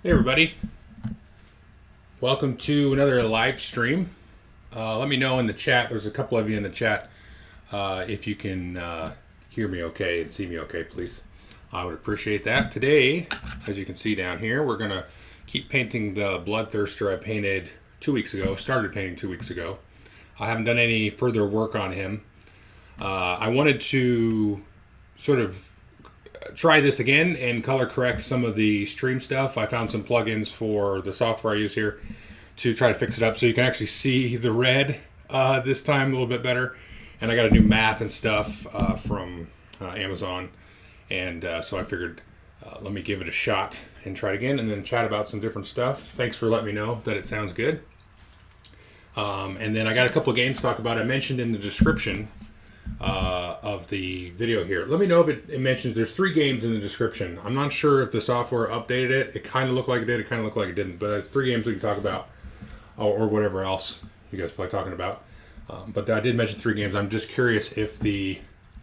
Hey everybody, welcome to another live stream. Let me know in the chat, there's a couple of you in the chat, if you can hear me okay and see me okay, please. I would appreciate that. Today, as you can see down here, we're going to keep painting the Bloodthirster I painted 2 weeks ago, started painting 2 weeks ago. I haven't done any further work on him. I wanted to sort of try this again and color correct some of the stream stuff. I found some plugins for the software I use here to try to fix it up so you can actually see the red this time a little bit better. And I got a new mat and stuff from Amazon. And so I figured let me give it a shot and try it again and then chat about some different stuff. Thanks for letting me know that it sounds good. And then I got a couple of games to talk about. I mentioned in the description of the video here. Let me know if it mentions there's 3 games in the description. I'm not sure if the software updated it. It kind of looked like it did. It kind of looked like it didn't. But there's 3 games we can talk about, or whatever else you guys feel like talking about. But I did mention 3 games. I'm just curious if the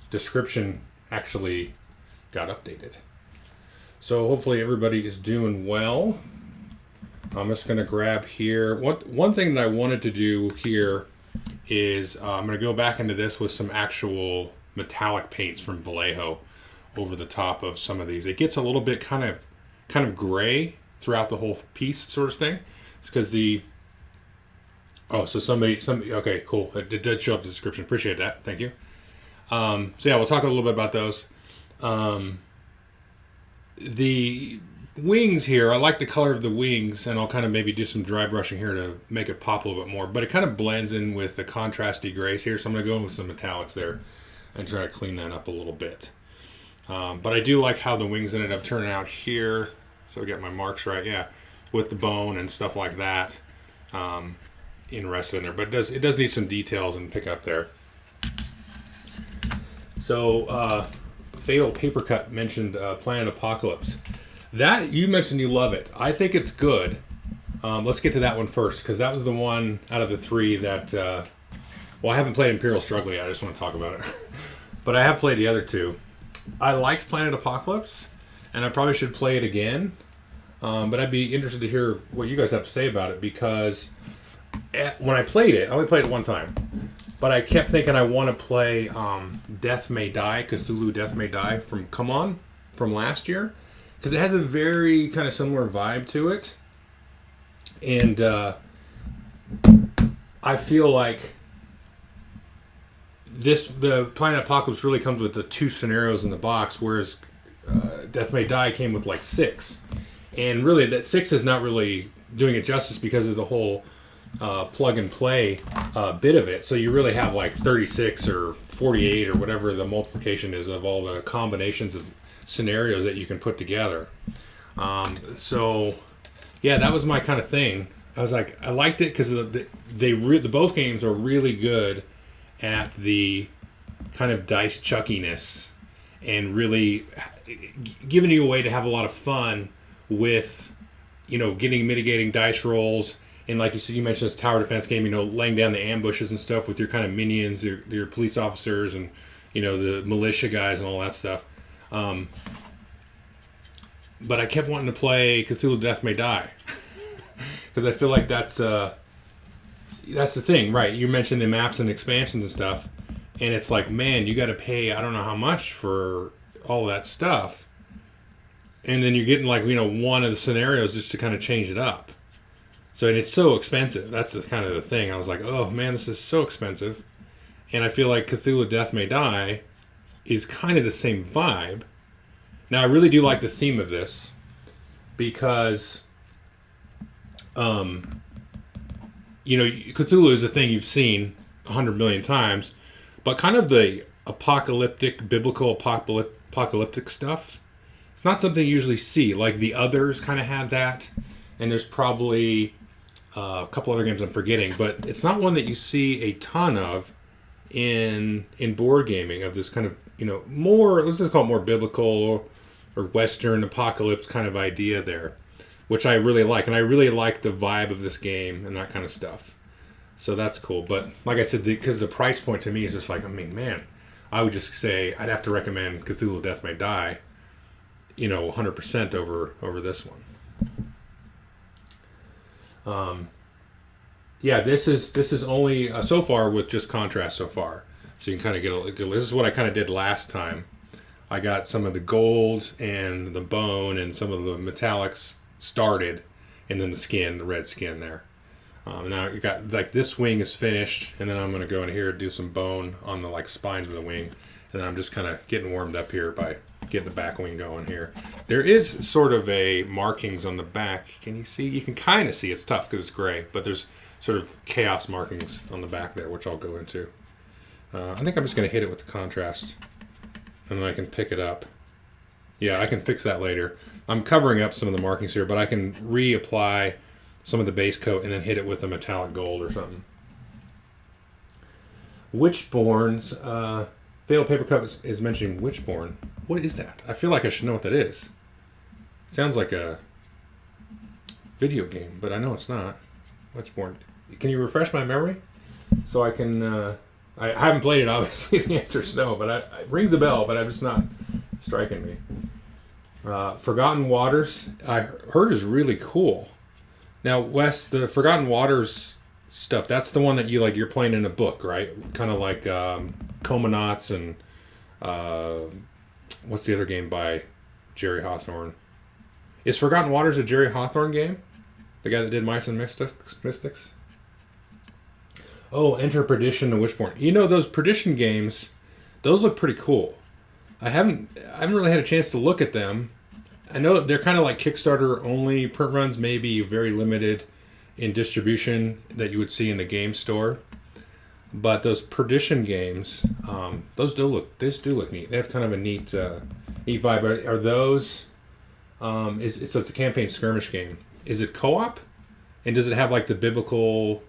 description actually got updated. So hopefully everybody is doing well. I'm just going to grab here. One thing that I wanted to do here is I'm going to go back into this with some actual metallic paints from Vallejo over the top of some of these. It gets a little bit kind of gray throughout the whole piece sort of thing. It's because somebody, okay, cool. It did show up in the description. Appreciate that. Thank you. So yeah, we'll talk a little bit about those. The wings here, I like the color of the wings, and I'll kind of maybe do some dry brushing here to make it pop a little bit more, but it kind of blends in with the contrasty grays here, so I'm going to go in with some metallics there and try to clean that up a little bit. But I do like how the wings ended up turning out here, so I get my marks right, yeah, with the bone and stuff like that in rest in there, but it does need some details and pick up there. So Fatal Paper Cut mentioned Planet Apocalypse. That, you mentioned you love it. I think it's good. Let's get to that one first, because that was the one out of the 3 that... I haven't played Imperial Struggle yet. I just want to talk about it. But I have played the other 2. I liked Planet Apocalypse, and I probably should play it again. But I'd be interested to hear what you guys have to say about it, because when I played it, I only played it one time. But I kept thinking I want to play Death May Die, Cthulhu Death May Die from Come On, from last year. Because it has a very kind of similar vibe to it. And I feel like the Planet Apocalypse really comes with the 2 scenarios in the box, whereas Death May Die came with like 6. And really, that 6 is not really doing it justice because of the whole plug and play bit of it. So you really have like 36 or 48 or whatever the multiplication is of all the combinations of scenarios that you can put together. So yeah, that was my kind of thing. I was like, I liked it because the both games are really good at the kind of dice chuckiness and really giving you a way to have a lot of fun with, mitigating dice rolls. And like you said, you mentioned this tower defense game, laying down the ambushes and stuff with your kind of minions, your police officers and, the militia guys and all that stuff. But I kept wanting to play Cthulhu Death May Die because I feel like that's the thing, right? You mentioned the maps and expansions and stuff, and it's like, man, you got to pay I don't know how much for all that stuff, and then you're getting like one of the scenarios just to kind of change it up. So and it's so expensive. That's the kind of the thing. I was like, oh man, this is so expensive, and I feel like Cthulhu Death May Die is kind of the same vibe. Now, I really do like the theme of this because, Cthulhu is a thing you've seen 100 million times, but kind of the biblical apocalyptic stuff, it's not something you usually see. Like the Others kind of had that, and there's probably a couple other games I'm forgetting, but it's not one that you see a ton of in board gaming of this kind of more, let's just call it more biblical or Western apocalypse kind of idea there, which I really like. And I really like the vibe of this game and that kind of stuff. So that's cool. But like I said, because the price point to me is just like, man, I would just say I'd have to recommend Cthulhu Death May Die, 100% over this one. Yeah, this is only so far with just contrast so far. So you can kind of this is what I kind of did last time. I got some of the gold and the bone and some of the metallics started, and then the red skin there. Now you got like this wing is finished, and then I'm going to go in here and do some bone on the like spine of the wing, and then I'm just kind of getting warmed up here by getting the back wing going here. There is sort of a markings on the back. Can you see? You can kind of see. It's tough because it's gray, but there's sort of chaos markings on the back there, which I'll go into. I think I'm just going to hit it with the contrast, and then I can pick it up. Yeah, I can fix that later. I'm covering up some of the markings here, but I can reapply some of the base coat and then hit it with a metallic gold or something. Witchborn's Fatal Paper Cup is mentioning Witchborn. What is that? I feel like I should know what that is. It sounds like a video game, but I know it's not. Witchborn. Can you refresh my memory so I can? I haven't played it, obviously. The answer is no, but it rings a bell, but I'm just not striking me. Forgotten Waters, I heard is really cool. Now, Wes, the Forgotten Waters stuff, that's the one that you're playing in a book, right? Kind of like Comanauts and what's the other game by Jerry Hawthorne? Is Forgotten Waters a Jerry Hawthorne game? The guy that did Mice and Mystics? Oh, Enter Perdition and Wishborn. You know, those Perdition games, those look pretty cool. I haven't really had a chance to look at them. I know they're kind of like Kickstarter only print runs, maybe very limited in distribution that you would see in the game store. But those Perdition games, those do look neat. They have kind of a neat vibe. Are those? So it's a campaign skirmish game. Is it co-op? And does it have like the biblical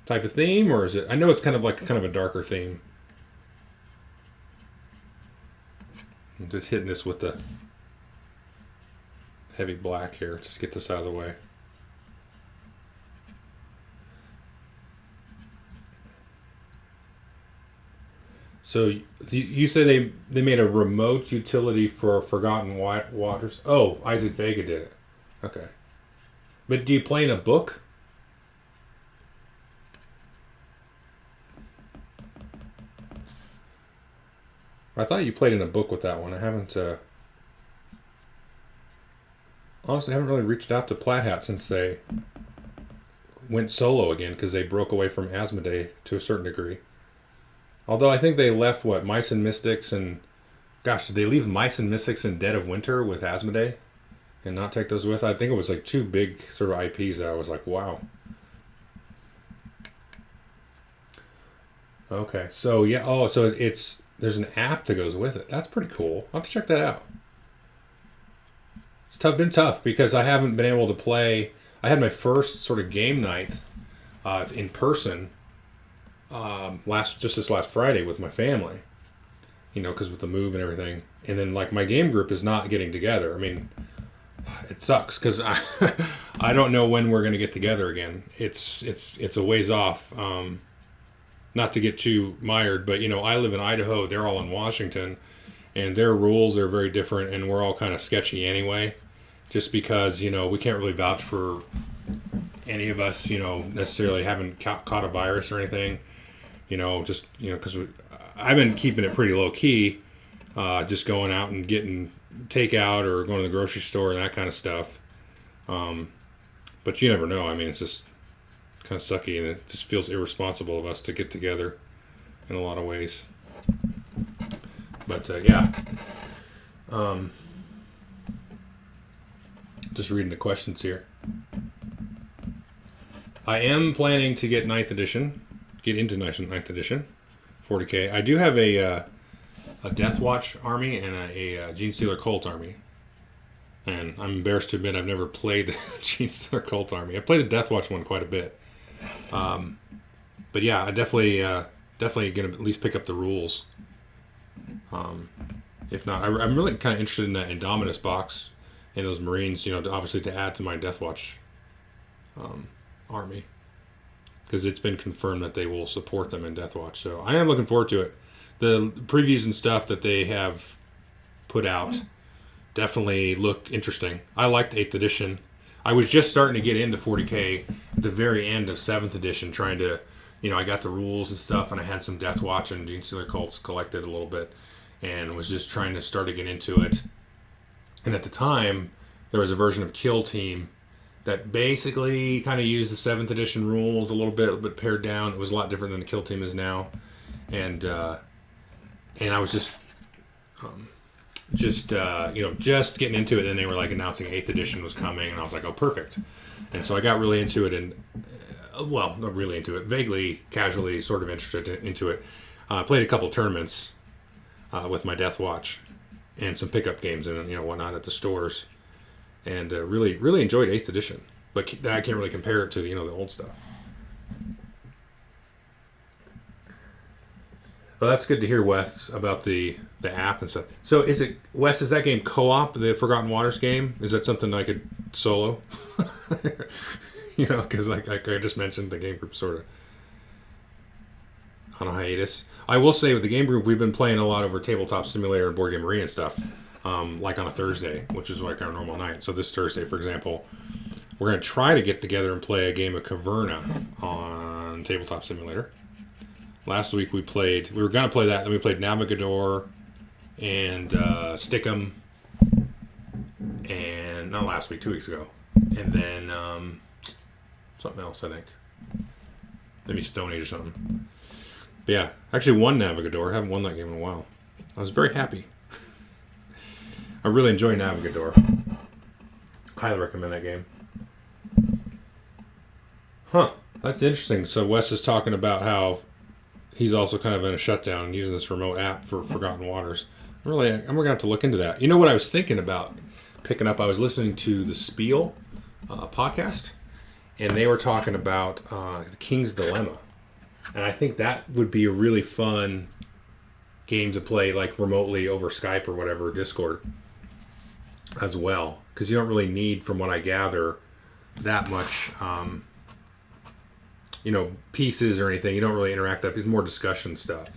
type of theme, or is it? I know it's kind of a darker theme. I'm just hitting this with the heavy black here. Just get this out of the way. So you say they made a remote utility for Forgotten Waters. Oh, Isaac Vega did it. Okay. But do you play in a book? I thought you played in a book with that one. I haven't, honestly, I haven't really reached out to Plaid Hat since they went solo again because they broke away from Asmodee to a certain degree. Although I think they left, Mice and Mystics and... Gosh, did they leave Mice and Mystics and Dead of Winter with Asmodee and not take those with? I think it was like two big sort of IPs that I was like, wow. Okay, so yeah, so there's an app that goes with it. That's pretty cool. I'll have to check that out. It's been tough because I haven't been able to play. I had my first sort of game night in person this last Friday with my family. You know, because with the move and everything. And then like my game group is not getting together. I mean, it sucks because I don't know when we're going to get together again. It's a ways off. Not to get too mired, but, you know, I live in Idaho. They're all in Washington. And their rules are very different. And we're all kind of sketchy anyway. Just because, you know, we can't really vouch for any of us, you know, necessarily haven't caught a virus or anything. You know, just, you know, because I've been keeping it pretty low key. Just going out and getting takeout or going to the grocery store and that kind of stuff. But you never know. I mean, it's just kind of sucky, and it just feels irresponsible of us to get together in a lot of ways. But yeah, just reading the questions here. I am planning to get Ninth Edition, get into Ninth Edition, 40k. I do have a Deathwatch army and a Gene Stealer Cult army. And I'm embarrassed to admit I've never played the Gene Stealer Cult army. I played the Deathwatch one quite a bit. But yeah, I definitely going to at least pick up the rules. If not, I'm really kind of interested in that Indominus box and those Marines, you know, obviously to add to my Deathwatch army. Because it's been confirmed that they will support them in Deathwatch. So I am looking forward to it. The previews and stuff that they have put out definitely look interesting. I liked 8th edition. I was just starting to get into 40K at the very end of 7th edition, trying to, I got the rules and stuff, and I had some Death Watch and Gene Stealer Cults collected a little bit, and was just trying to start to get into it. And at the time, there was a version of Kill Team that basically kind of used the 7th edition rules a little bit, but pared down. It was a lot different than the Kill Team is now. And I was just getting into it. And then they were like announcing 8th edition was coming, and I was like, oh, perfect. And so I got really into it, and well, not really into it, vaguely, casually, sort of interested into it. I played a couple tournaments with my Death Watch and some pickup games and whatnot at the stores. And really, really enjoyed 8th edition. But I can't really compare it to, the old stuff. Well, that's good to hear, Wes, about the app and stuff. So is that game co-op, the Forgotten Waters game? Is that something I could solo? Because like I just mentioned, the game group sort of on a hiatus. I will say with the game group, we've been playing a lot over Tabletop Simulator and Board Game Arena and stuff. Like on a Thursday, which is like our normal night. So this Thursday, for example, we're going to try to get together and play a game of Caverna on Tabletop Simulator. Last week we were going to play that, then we played Navigador and Stickum, and not last week, 2 weeks ago. And then something else, I think. Maybe Stone Age or something. But yeah, I actually won Navigador. I haven't won that game in a while. I was very happy. I really enjoy Navigador. Highly recommend that game. Huh. That's interesting. So Wes is talking about how he's also kind of in a shutdown and using this remote app for Forgotten Waters. I'm going to have to look into that. You know what I was thinking about picking up? I was listening to the Spiel podcast, and they were talking about the King's Dilemma. And I think that would be a really fun game to play like remotely over Skype or whatever, Discord. As well, because you don't really need, from what I gather, that much, pieces or anything. You don't really interact that. It's more discussion stuff.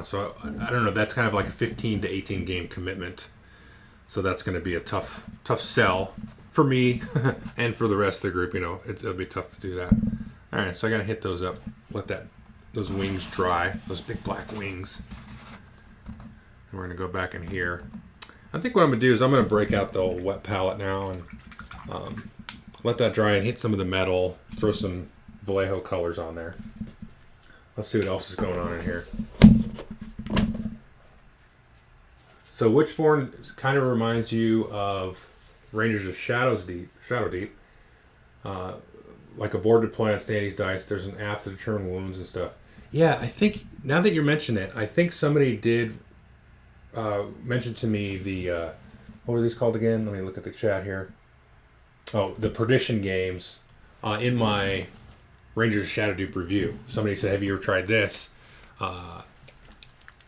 So I don't know. That's kind of like a 15 to 18 game commitment. So that's going to be a tough sell for me and for the rest of the group. It'll be tough to do that. All right, so I got to hit those up. Let those wings dry. Those big black wings. And we're going to go back in here. I think what I'm going to do is I'm going to break out the old wet palette now and let that dry and hit some of the metal, throw some Vallejo colors on there. Let's see what else is going on in here. So Witchborn kind of reminds you of Rangers of Shadow Deep. Like a board to play on Standy's Dice. There's an app to determine wounds and stuff. Yeah, I think, now that you mention it, I think somebody did mentioned to me the what were these called again? Let me look at the chat here. Oh, the Perdition games in my Rangers Shadow Deep review. Somebody said, "Have you ever tried this?"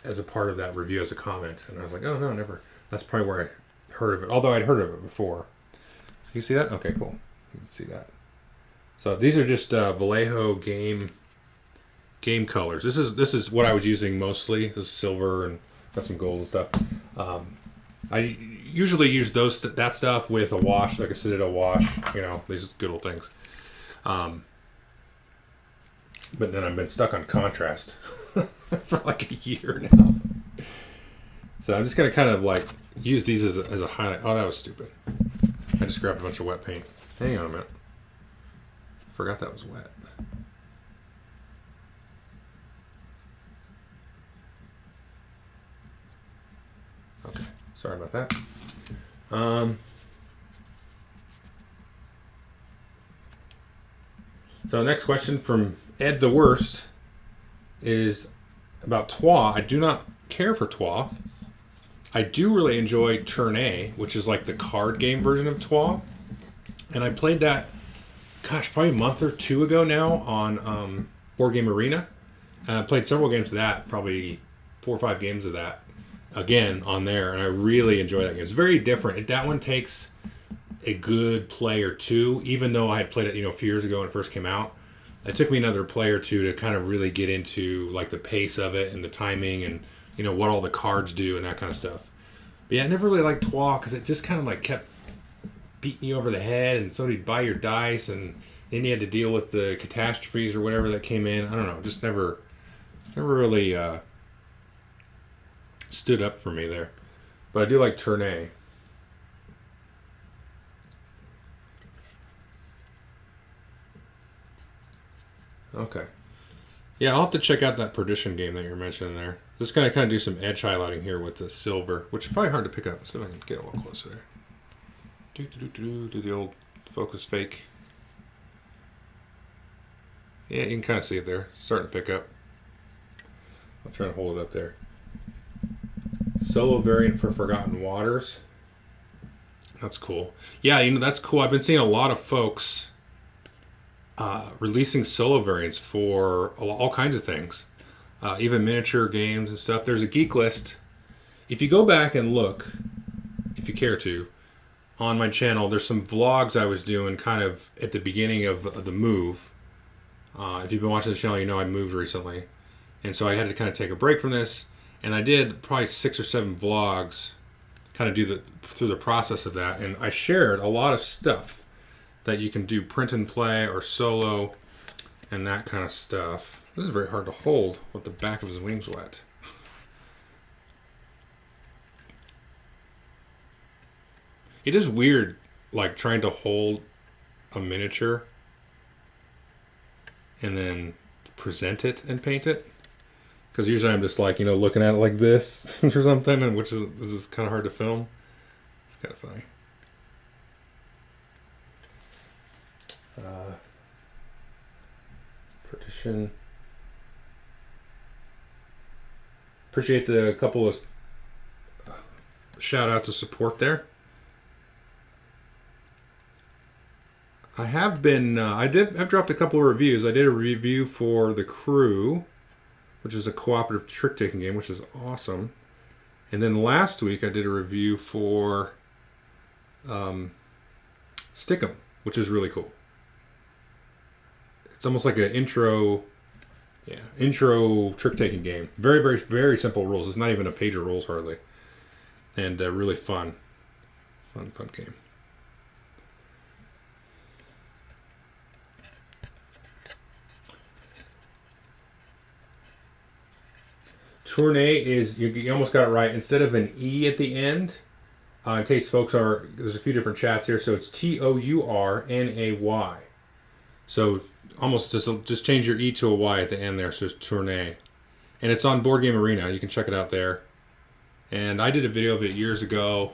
As a part of that review, as a comment, and I was like, "Oh no, never." That's probably where I heard of it. Although I'd heard of it before. You see that? Okay, cool. You can see that. So these are just Vallejo game colors. This is what I was using mostly. This is silver and got some gold and stuff. I usually use that stuff with a wash, like a Citadel wash. These good old things. But then I've been stuck on contrast for like a year now. So I'm just gonna kind of like use these as a highlight. Oh, that was stupid. I just grabbed a bunch of wet paint. Hang on a minute. Forgot that was wet. Okay, sorry about that. So next question from Ed the Worst is about Troyes. I do not care for Troyes. I do really enjoy Tournai, which is like the card game version of Troyes. And I played that, probably a month or two ago now on Board Game Arena. And I played several games of that, probably 4 or 5 games of that, again, on there. And I really enjoy that game. It's very different. That one takes a good play or two, even though I had played it, a few years ago when it first came out. It took me another play or two to kind of really get into like the pace of it and the timing and what all the cards do and that kind of stuff. But yeah, I never really liked Troyes because it just kind of like kept beating you over the head, and somebody'd buy your dice, and then you had to deal with the catastrophes or whatever that came in. I don't know, just never really stood up for me there. But I do like Tournay. Okay. Yeah, I'll have to check out that Perdition game that you're mentioning there. Just gonna kind of do some edge highlighting here with the silver, which is probably hard to pick up. So if I can get a little closer there. Do the old focus fake. Yeah, you can kind of see it there. Starting to pick up. I'll try to hold it up there. Solo variant for Forgotten Waters. That's cool. Yeah, you know, that's cool. I've been seeing a lot of folks releasing solo variants for all kinds of things. Even miniature games and stuff. There's a geek list. If you go back and look, if you care to, on my channel, there's some vlogs I was doing kind of at the beginning of the move. If you've been watching the channel, you know I moved recently. And so I had to kind of take a break from this. And I did probably 6 or 7 vlogs, kind of through the process of that. And I shared a lot of stuff that you can do print and play or solo and that kind of stuff. This is very hard to hold with the back of his wings wet. It is weird, like trying to hold a miniature and then present it and paint it. Because usually I'm just like, you know, looking at it like this or something, and which is kind of hard to film. It's kind of funny. Partition. Appreciate the couple of shout out to support there. I have been, I've dropped a couple of reviews. I did a review for The Crew, which is a cooperative trick-taking game, which is awesome. And then last week I did a review for Stick'em, which is really cool. It's almost like an intro trick-taking game. Very, very, very simple rules. It's not even a page of rules hardly. And really fun game. Tournay is, you almost got it right. Instead of an E at the end, in case folks there's a few different chats here, so it's Tournay. So almost just change your E to a Y at the end there, so it's Tournay. And it's on Board Game Arena. You can check it out there. And I did a video of it years ago,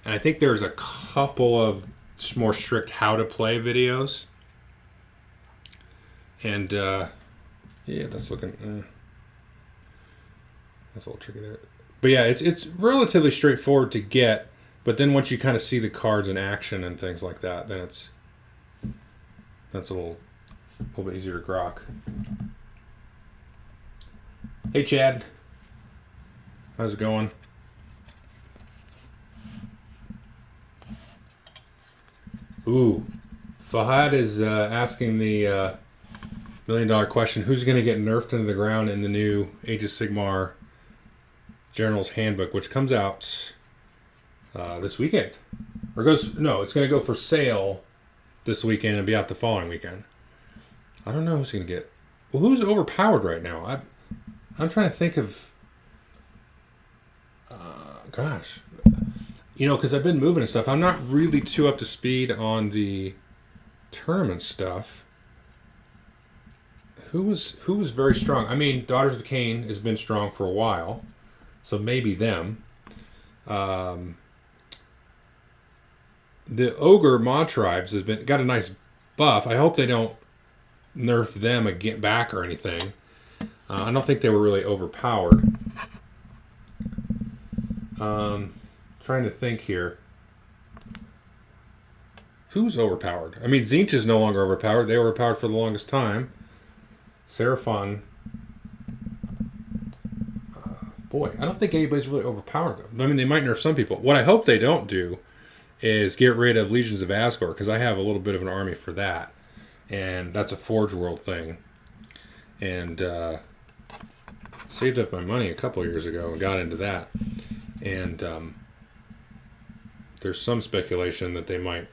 and I think there's a couple of more strict how to play videos. And yeah, that's looking... That's a little tricky there. But yeah, it's relatively straightforward to get, but then once you kind of see the cards in action and things like that, then that's a little bit easier to grok. Hey Chad. How's it going? Ooh. Fahad is asking the $1 million question. Who's going to get nerfed into the ground in the new Age of Sigmar General's Handbook, which comes out this weekend? It's going to go for sale this weekend and be out the following weekend. I don't know who's going to get. Well, who's overpowered right now? I'm trying to think of. Gosh, you know, because I've been moving and stuff. I'm not really too up to speed on the tournament stuff. Who was very strong? I mean, Daughters of Cain has been strong for a while. So maybe them. The Ogre Mod Tribes has got a nice buff. I hope they don't nerf them back or anything. I don't think they were really overpowered. Trying to think here. Who's overpowered? I mean, Zinch is no longer overpowered. They were overpowered for the longest time. Seraphon. Boy, I don't think anybody's really overpowered, though. I mean, they might nerf some people. What I hope they don't do is get rid of Legions of Asgore, because I have a little bit of an army for that. And that's a Forge World thing. And saved up my money a couple of years ago and got into that. And there's some speculation that they might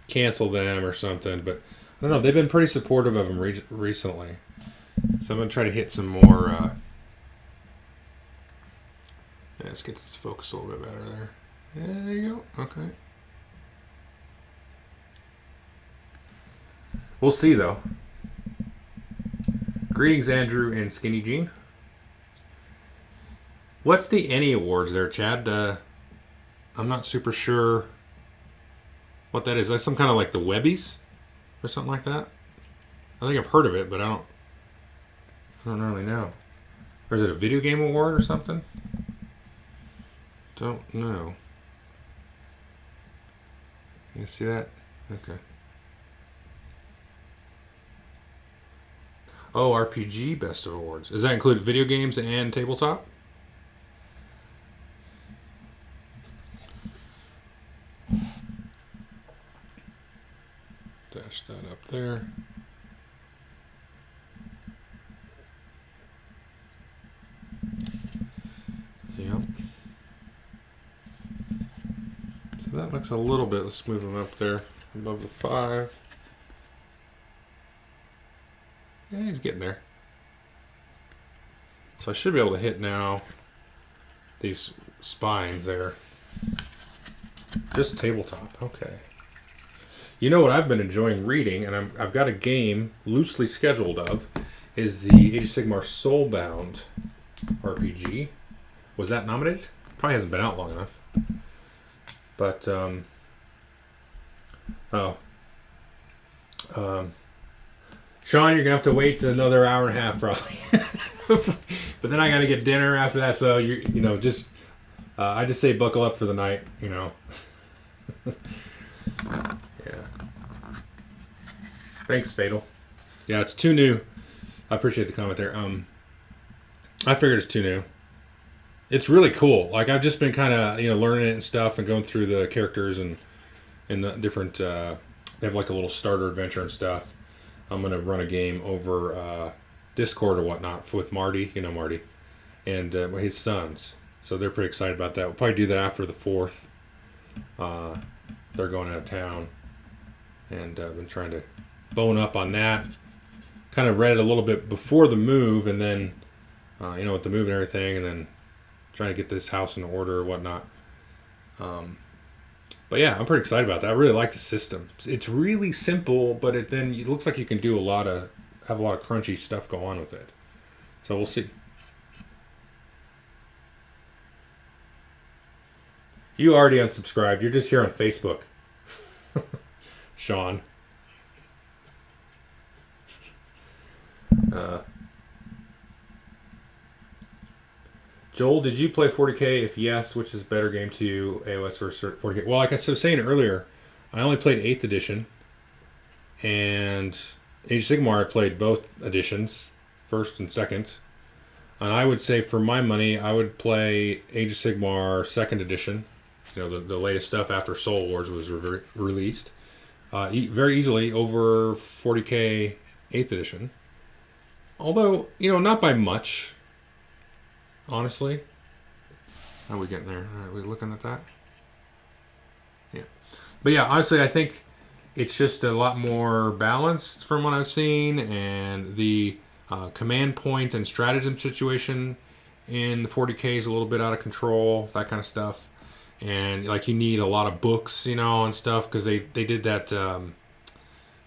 cancel them or something. But I don't know. They've been pretty supportive of them recently. So I'm going to try to hit some more. Yeah, let's get this focus a little bit better there. Yeah, there you go. Okay. We'll see, though. Greetings, Andrew and Skinny Jean. What's the Annie Awards there, Chad? I'm not super sure what that is. That's some kind of like the Webbies or something like that. I think I've heard of it, but I don't really know. Or is it a video game award or something? Don't know. You see that? Okay. Oh, RPG Best of Awards. Does that include video games and tabletop? Dash that up there. Yep. So that looks a little bit. Let's move them up there above the 5. Yeah, he's getting there. So I should be able to hit now these spines there. Just tabletop. Okay. You know what I've been enjoying reading, and I've got a game loosely scheduled of, is the Age of Sigmar Soulbound RPG. Was that nominated? Probably hasn't been out long enough. But, Sean, you're going to have to wait another hour and a half, probably. But then I got to get dinner after that, so, just, I just say buckle up for the night, Yeah. Thanks, Fatal. Yeah, it's too new. I appreciate the comment there. I figured it's too new. It's really cool. Like, I've just been kind of, learning it and stuff and going through the characters and the different, they have like a little starter adventure and stuff. I'm going to run a game over Discord or whatnot with Marty, Marty, and his sons. So they're pretty excited about that. We'll probably do that after the 4th. They're going out of town. And I've been trying to bone up on that. Kind of read it a little bit before the move, and then, with the move and everything, and then trying to get this house in order or whatnot. But yeah, I'm pretty excited about that. I really like the system. It's really simple, but it looks like you can do have a lot of crunchy stuff go on with it. So we'll see. You already unsubscribed. You're just here on Facebook. Sean. Joel, did you play 40K? If yes, which is a better game to you, AOS versus 40K? Well, like I was saying earlier, I only played 8th edition, and Age of Sigmar I played both editions, 1st and 2nd. And I would say for my money, I would play Age of Sigmar 2nd edition, the latest stuff after Soul Wars was released, very easily over 40K 8th edition. Although, not by much. Honestly. How are we getting there? Are we looking at that? Yeah. But yeah, honestly, I think it's just a lot more balanced from what I've seen, and the command point and stratagem situation in the 40K is a little bit out of control, that kind of stuff. And like you need a lot of books, and stuff, because they did that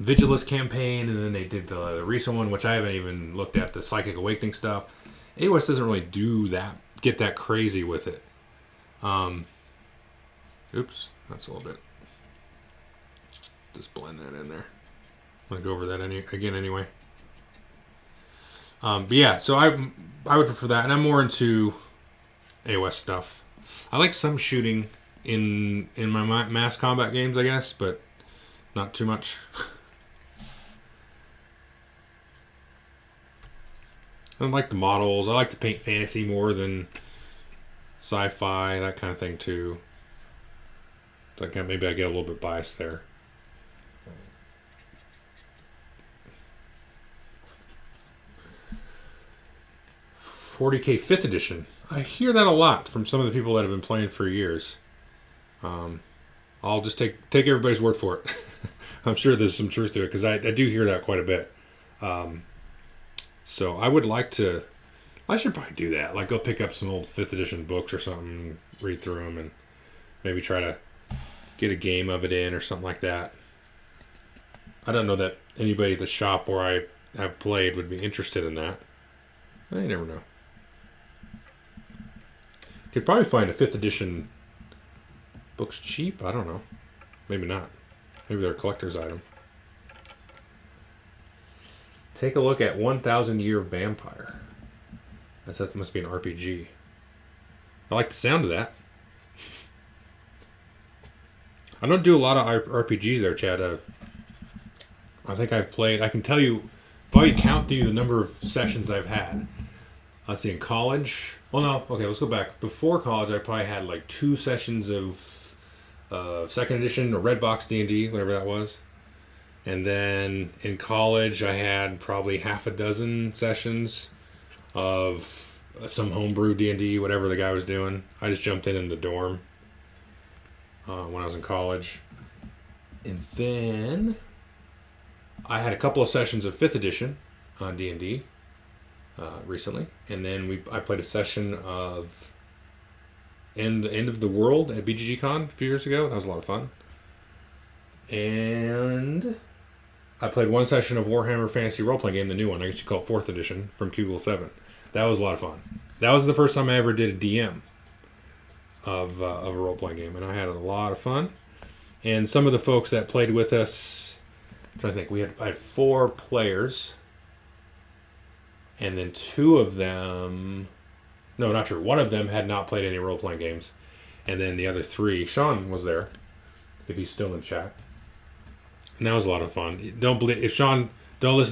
Vigilus campaign, and then they did the recent one, which I haven't even looked at, the Psychic Awakening stuff. AOS doesn't really do that, get that crazy with it. Oops, that's a little bit. Just blend that in there. I'm going to go over that again anyway. But yeah, so I would prefer that, and I'm more into AOS stuff. I like some shooting in my mass combat games, I guess, but not too much. I don't like the models. I like to paint fantasy more than sci-fi, that kind of thing too. So maybe I get a little bit biased there. $40K 5th edition. I hear that a lot from some of the people that have been playing for years. I'll just take everybody's word for it. I'm sure there's some truth to it because I do hear that quite a bit. So I would like to. I should probably do that. Like go pick up some old 5th edition books or something, read through them, and maybe try to get a game of it in or something like that. I don't know that anybody at the shop where I have played would be interested in that. I never know. Could probably find a 5th edition books cheap. I don't know. Maybe not. Maybe they're a collector's item. Take a look at 1,000 Year Vampire. That must be an RPG. I like the sound of that. I don't do a lot of RPGs there, Chad. I think I've played... I can tell you... If I count through the number of sessions I've had... Let's see, in college... Well, no. Okay, let's go back. Before college, I probably had like 2 sessions of 2nd edition or Red Box D&D, whatever that was. And then in college, I had probably half a dozen sessions of some homebrew D&D, whatever the guy was doing. I just jumped in the dorm when I was in college. And then I had a couple of sessions of 5th edition on D&D recently. And then I played a session of End of the World at BGG-Con a few years ago. That was a lot of fun. And I played 1 session of Warhammer Fantasy Role-Playing Game, the new one. I guess you call it 4th edition from Kugel 7. That was a lot of fun. That was the first time I ever did a DM of a role-playing game, and I had a lot of fun. And some of the folks that played with us, I'm trying to think, I had 4 players, and then 2 of them, no, not true. 1 of them had not played any role-playing games, and then the other 3, Sean was there, if he's still in chat. And that was a lot of fun. Don't listen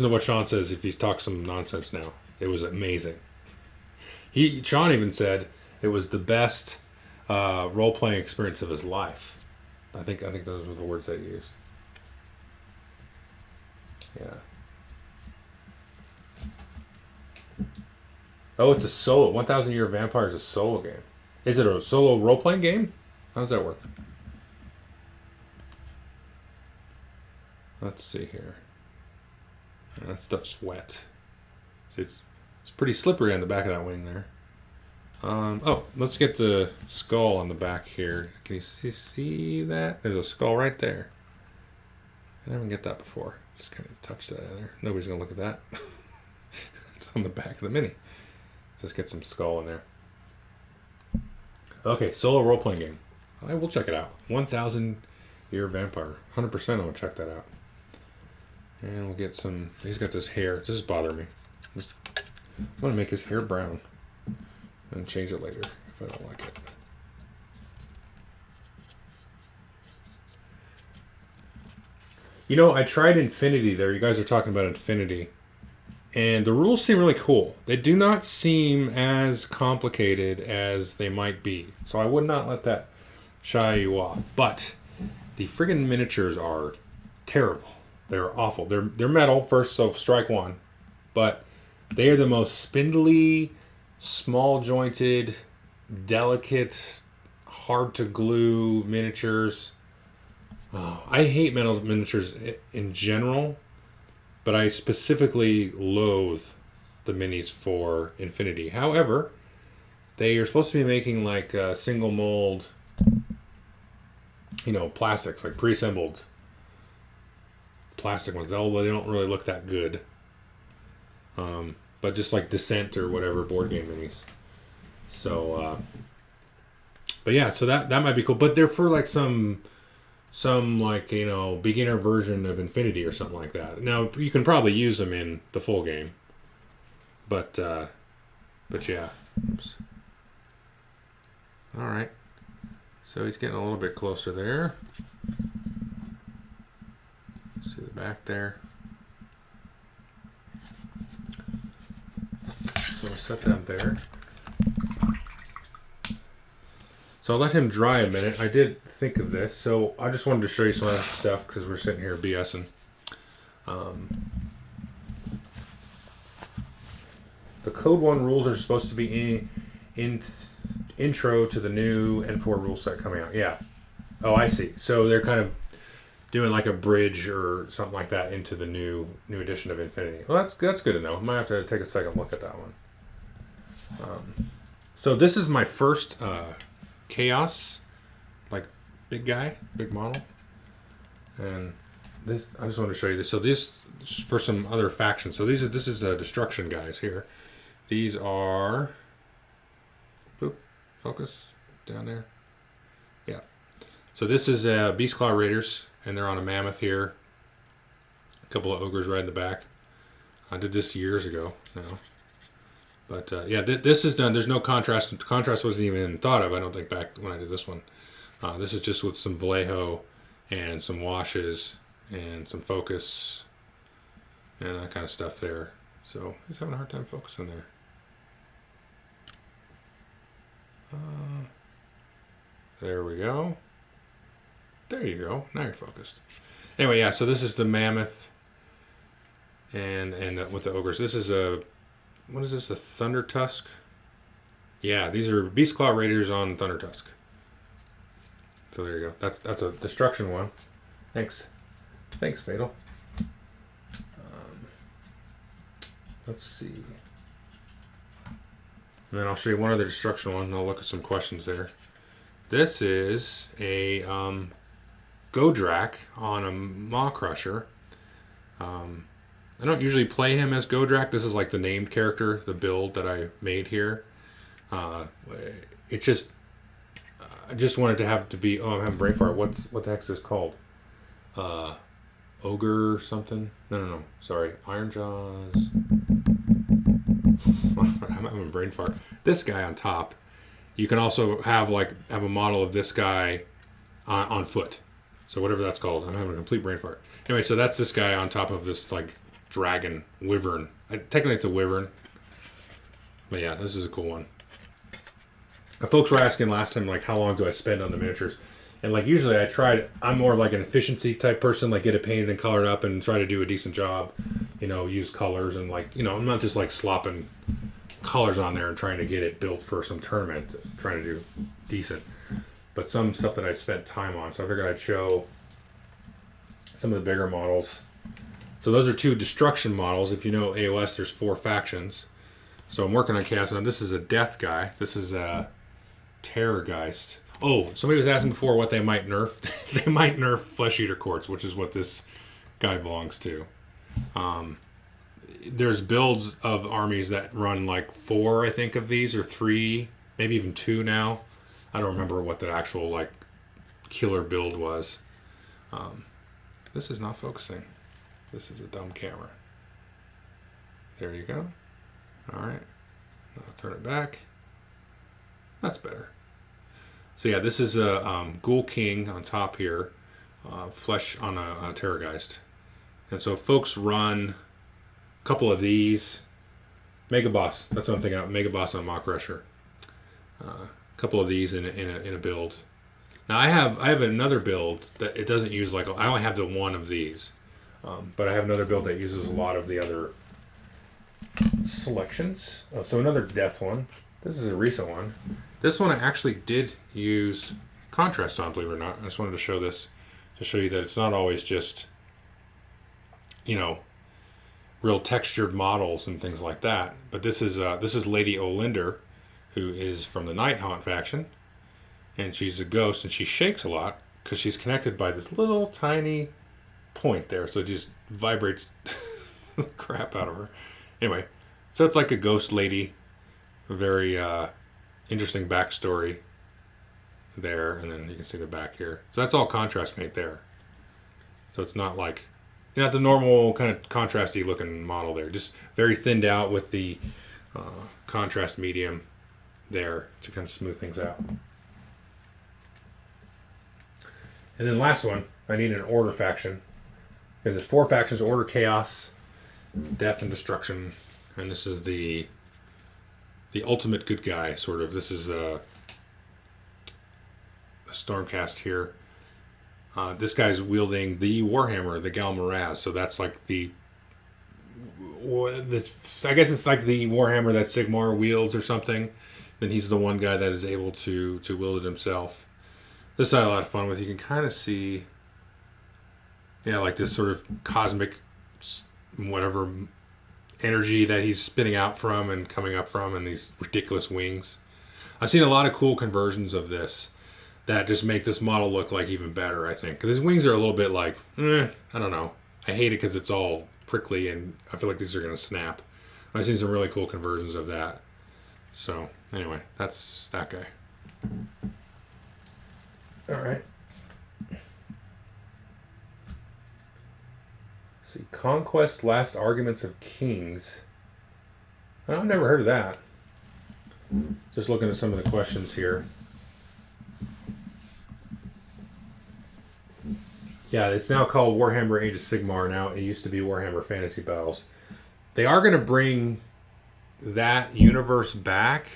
to what Sean says if he's talked some nonsense now. It was amazing. Sean even said it was the best role-playing experience of his life. I think those were the words that he used. Yeah. Oh, it's a solo. 1,000 Year Vampire is a solo game. Is it a solo role-playing game? How does that work? Let's see here. That stuff's wet. It's pretty slippery on the back of that wing there. Let's get the skull on the back here. Can you see that? There's a skull right there. I didn't get that before. Just kind of touch that in there. Nobody's going to look at that. It's on the back of the Mini. Let's get some skull in there. Okay, solo role-playing game. I will check it out. 1,000 Year Vampire. 100% I will check that out. And we'll get some... He's got this hair. This is bothering me. I'm going to make his hair brown. And change it later if I don't like it. You know, I tried Infinity there. You guys are talking about Infinity. And the rules seem really cool. They do not seem as complicated as they might be. So I would not let that shy you off. But the friggin' miniatures are terrible. They're awful. They're metal first, so strike 1. But they are the most spindly, small jointed, delicate, hard to glue miniatures. Oh, I hate metal miniatures in general, but I specifically loathe the minis for Infinity. However, they are supposed to be making like single mold, plastics, like pre-assembled plastic ones. Although they don't really look that good. But just like Descent or whatever board game minis. So, but yeah, so that might be cool. But they're for like some like, beginner version of Infinity or something like that. Now, you can probably use them in the full game. But yeah. Oops. All right. So he's getting a little bit closer there. See the back there. So I'll set that there. So I'll let him dry a minute. I did think of this, so I just wanted to show you some of that stuff because we're sitting here BSing. The Code 1 rules are supposed to be intro to the new N4 rule set coming out. Yeah. Oh, I see. So they're kind of doing like a bridge or something like that into the new edition of Infinity. Well, that's good to know. Might have to take a second look at that one. So this is my first Chaos, like big model, and this I just wanted to show you this. So this for some other factions. So this is destruction guys here. These are focus down there. Yeah. So this is Beastclaw Raiders, and they're on a mammoth here. A couple of ogres right in the back. I did this years ago now. But yeah, this is done. There's no contrast. Contrast wasn't even thought of, I don't think, back when I did this one. This is just with some Vallejo and some washes and some focus and that kind of stuff there. So he's having a hard time focusing there. There we go. There you go. Now you're focused. Anyway, yeah, so this is the mammoth and with the ogres. This is what is this, a Thunder Tusk? Yeah, these are Beastclaw Raiders on Thunder Tusk. So there you go. That's a destruction one. Thanks, Fatal. Let's see. And then I'll show you one other destruction one, and I'll look at some questions there. This is a Godrak on a Maw Crusher. I don't usually play him as Godrak. This is like the named character, the build that I made here. It just, I just wanted to have to be. Oh, I'm having brain fart. What the heck is this called? Ogre something? No. Sorry, Iron Jaws. I'm having brain fart. This guy on top. You can also have a model of this guy on foot. So whatever that's called. I'm having a complete brain fart. Anyway, so that's this guy on top of this like dragon wyvern. Technically it's a wyvern. But yeah, this is a cool one. Folks were asking last time, like, how long do I spend on the miniatures? And like usually I'm more of like an efficiency type person, like get it painted and colored up and try to do a decent job, use colors and I'm not just like slopping colors on there and trying to get it built for some tournament, trying to do decent. But some stuff that I spent time on, so I figured I'd show some of the bigger models. So those are 2 destruction models. If you know AOS, there's 4 factions. So I'm working on Chaos. Now this is a Death guy. This is a Terrorgeist. Oh, somebody was asking before what they might nerf. They might nerf Flesh Eater Courts, which is what this guy belongs to. There's builds of armies that run like 4, I think, of these, or 3, maybe even 2 now. I don't remember what the actual like killer build was. This is not focusing. This is a dumb camera. There you go. All right. I'll turn it back. That's better. So yeah, this is a Ghoul King on top here. Flesh on a Terrorgeist. And so folks run a couple of these. Mega Boss. That's what I'm thinking of. Mega Boss on Maw Crusher. A couple of these in a build. Now I have another build that it doesn't use I only have the one of these. But I have another build that uses a lot of the other selections. So another Death one. This is a recent one. This one I actually did use contrast on, believe it or not. I just wanted to show this to show you that it's not always just, real textured models and things like that. But this is Lady Olinder, who is from the Nighthaunt faction, and she's a ghost, and she shakes a lot because she's connected by this little tiny point there, so it just vibrates the crap out of her. Anyway, so it's like a ghost lady, a very interesting backstory there, and then you can see the back here. So that's all contrast paint there. So it's not like, not the normal kind of contrasty looking model there, just very thinned out with the contrast medium there to kind of smooth things out. And then last one, I need an Order faction. And there's 4 factions: Order, Chaos, Death, and Destruction. And this is the ultimate good guy, sort of. This is a Stormcast here. This guy's wielding the Warhammer, the Galmaraz. So that's like I guess it's like the Warhammer that Sigmar wields or something. Then he's the one guy that is able to wield it himself. This I had a lot of fun with. You can kind of see Yeah, like this sort of cosmic, whatever energy that he's spitting out from and coming up from, and these ridiculous wings. I've seen a lot of cool conversions of this that just make this model look like even better, I think. Because his wings are a little bit like, I don't know. I hate it because it's all prickly and I feel like these are going to snap. I've seen some really cool conversions of that. So, anyway, that's that guy. All right. See, Conquest Last Arguments of Kings. I've never heard of that. Just looking at some of the questions here. Yeah, it's now called Warhammer Age of Sigmar now. It used to be Warhammer Fantasy Battles. They are going to bring that universe back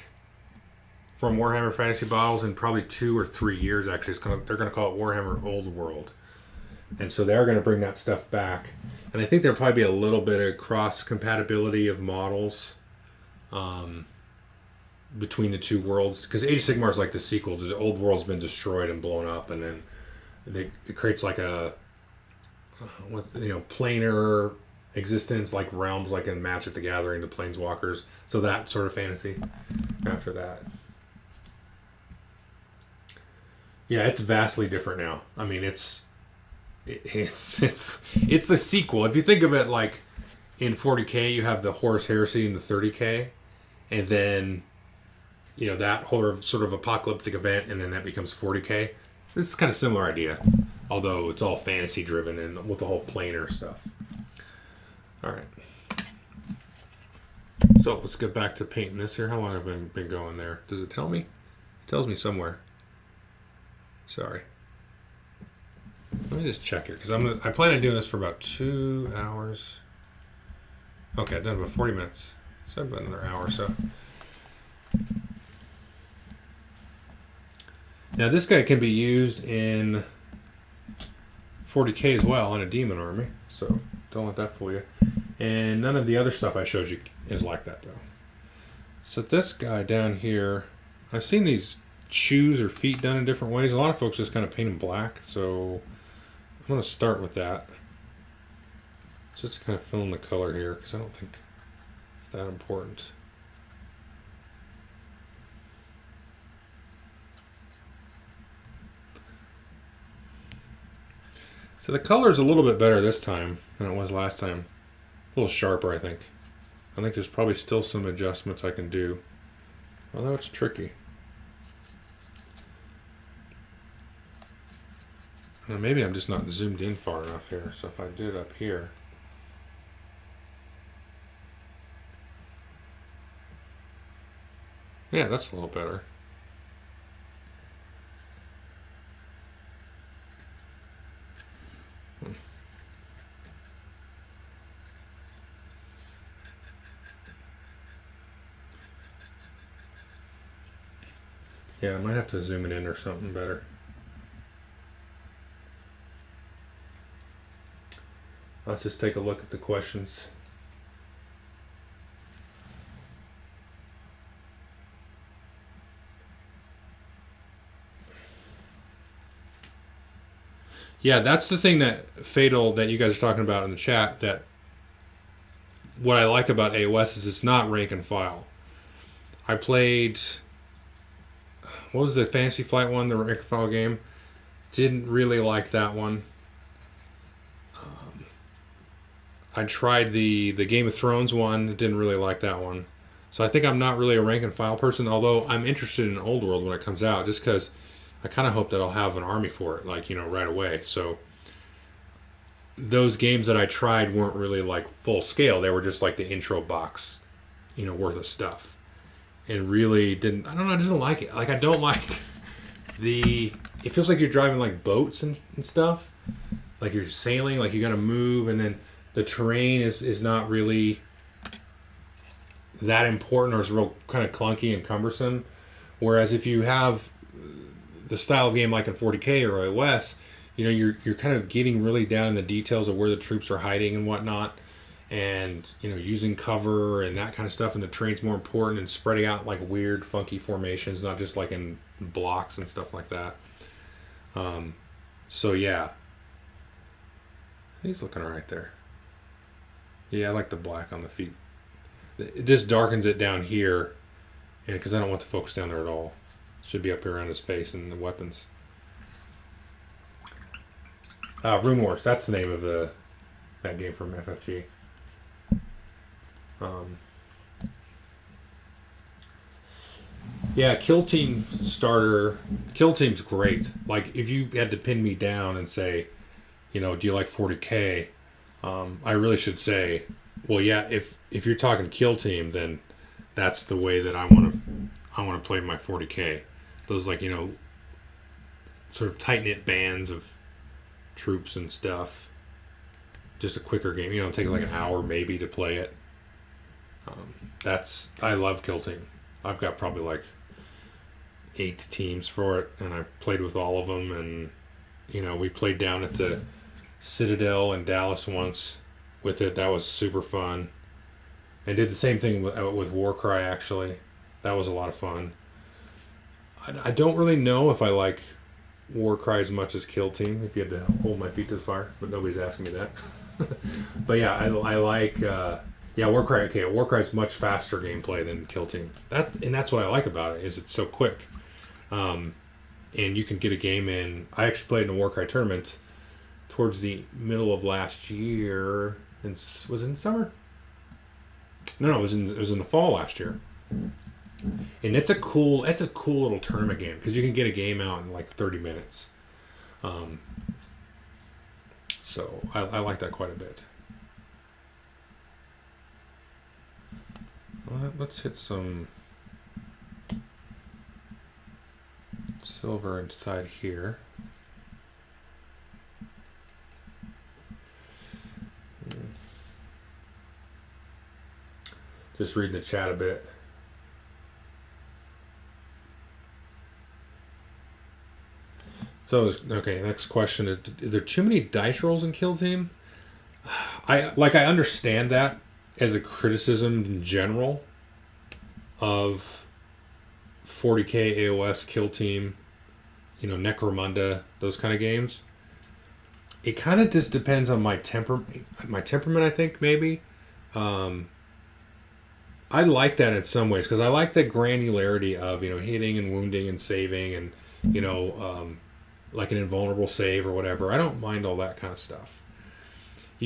from Warhammer Fantasy Battles in probably 2 or 3 years, actually. They're going to call it Warhammer Old World. And so they are going to bring that stuff back. And I think there'll probably be a little bit of cross-compatibility of models between the two worlds. Because Age of Sigmar is like the sequel. The old world's been destroyed and blown up, and then it creates like a planar existence, like realms, like in Magic the Gathering, the Planeswalkers. So that sort of fantasy after that. Yeah, it's vastly different now. I mean, it's a sequel. If you think of it like in 40K, you have the Horus Heresy in the 30K, and then that whole sort of apocalyptic event, and then that becomes 40K. This is kind of similar idea, although it's all fantasy driven and with the whole planar stuff. All right. So let's get back to painting this here. How long have I been going there? Does it tell me? It tells me somewhere. Sorry. Let me just check here because I plan on doing this for about 2 hours. Okay, I've done about 40 minutes. So about another hour or so. Now this guy can be used in 40K as well in a demon army, so don't let that fool you. And none of the other stuff I showed you is like that though. So this guy down here, I've seen these shoes or feet done in different ways. A lot of folks just kind of paint them black, so I'm going to start with that. Just to kind of fill in the color here, because I don't think it's that important. So the color is a little bit better this time than it was last time. A little sharper, I think. I think there's probably still some adjustments I can do. Although it's tricky. Maybe I'm just not zoomed in far enough here. So if I did it up here. Yeah, that's a little better. Yeah, I might have to zoom it in or something better. Let's just take a look at the questions. Yeah, that's the thing that Fatal that you guys are talking about in the chat, that what I like about AOS is it's not rank and file. I played, what was the Fantasy Flight one, the rank and file game? Didn't really like that one. I tried the Game of Thrones one, didn't really like that one. So I think I'm not really a rank and file person, although I'm interested in Old World when it comes out, just because I kind of hope that I'll have an army for it, like, right away. So those games that I tried weren't really like full scale. They were just like the intro box, worth of stuff. And really didn't, I don't know, I just don't like it. Like, I don't like it feels like you're driving like boats and stuff. Like you're sailing, like you got to move, and then the terrain is not really that important, or is real kind of clunky and cumbersome. Whereas if you have the style of game like in 40K or OS, you're kind of getting really down in the details of where the troops are hiding and whatnot, and using cover and that kind of stuff. And the terrain's more important, and spreading out like weird, funky formations, not just like in blocks and stuff like that. So yeah. He's looking all right there. Yeah, I like the black on the feet. It just darkens it down here, and because I don't want the focus down there at all. It should be up here around his face and the weapons. Room Wars. That's the name of that game from FFG. Yeah, Kill Team starter. Kill Team's great. Like, if you had to pin me down and say, do you like 40K? I really should say, well, yeah. If you're talking Kill Team, then that's the way that I want to play my 40K. Those sort of tight knit bands of troops and stuff. Just a quicker game. It takes like an hour maybe to play it. I love Kill Team. I've got probably like 8 teams for it, and I've played with all of them. And we played down at the Citadel in Dallas once with it. That was super fun. And did the same thing with Warcry, actually. That was a lot of fun. I don't really know if I like Warcry as much as Kill Team, if you had to hold my feet to the fire, but nobody's asking me that. But yeah, I like Warcry. Okay, Warcry's much faster gameplay than Kill Team. That's what I like about it, is it's so quick. And you can get a game in. I actually played in a Warcry tournament towards the middle of last year. Was it in summer? No, it was in the fall last year. And it's a cool little tournament game because you can get a game out in like 30 minutes. So I like that quite a bit. Let's hit some silver inside here. Just reading the chat a bit. So, okay, next question is there too many dice rolls in Kill Team? I understand that as a criticism in general of 40K AOS Kill Team, Necromunda, those kind of games. It kind of just depends on my temperament, I think, maybe. I like that in some ways because I like the granularity of, hitting and wounding and saving and, like an invulnerable save or whatever. I don't mind all that kind of stuff.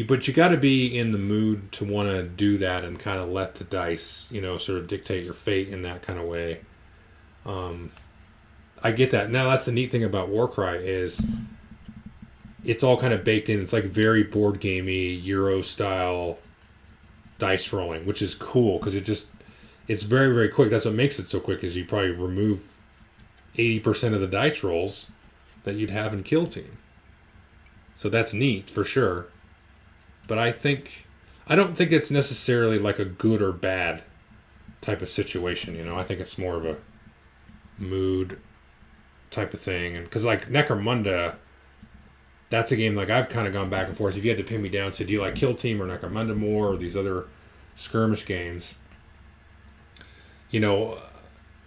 But you got to be in the mood to want to do that and kind of let the dice, sort of dictate your fate in that kind of way. I get that. Now, that's the neat thing about Warcry is it's all kind of baked in. It's like very board gamey, Euro style dice rolling, which is cool because it's very, very quick. That's what makes it so quick is you probably remove 80% of the dice rolls that you'd have in Kill Team. So that's neat for sure. But I don't think it's necessarily like a good or bad type of situation, I think it's more of a mood type of thing. And because like Necromunda, that's a game like I've kind of gone back and forth. If you had to pin me down, say, do you like Kill Team or Necromunda more or these other skirmish games?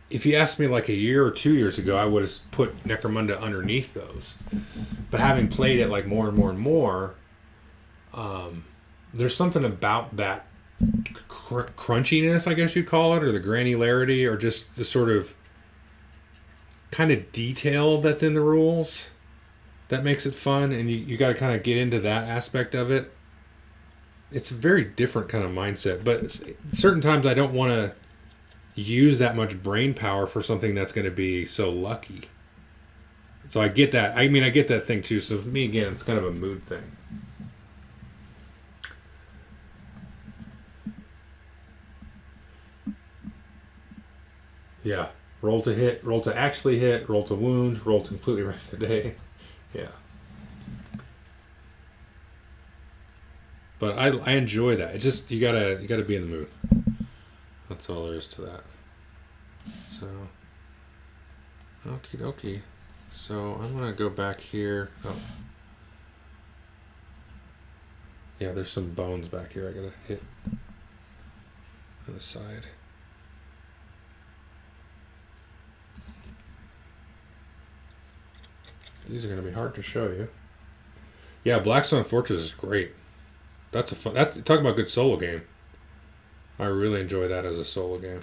If you asked me like a year or 2 years ago, I would have put Necromunda underneath those. But having played it like more and more and more, there's something about that crunchiness, I guess you'd call it, or the granularity, or just the sort of kind of detail that's in the rules that makes it fun, and you got to kind of get into that aspect of it. It's a very different kind of mindset, but certain times I don't want to use that much brain power for something that's going to be so lucky. So I get that. I get that thing too. So for me, again, it's kind of a mood thing. Yeah. Roll to hit, roll to actually hit, roll to wound, roll to completely wreck the day. Yeah. But I enjoy that. It just you gotta be in the mood. That's all there is to that. So, okie dokie. So I'm gonna go back here. Oh, yeah. There's some bones back here. I gotta hit on the side. These are gonna be hard to show you. Yeah, Blackstone Fortress is great. That's a fun. That's talking about a good solo game. I really enjoy that as a solo game.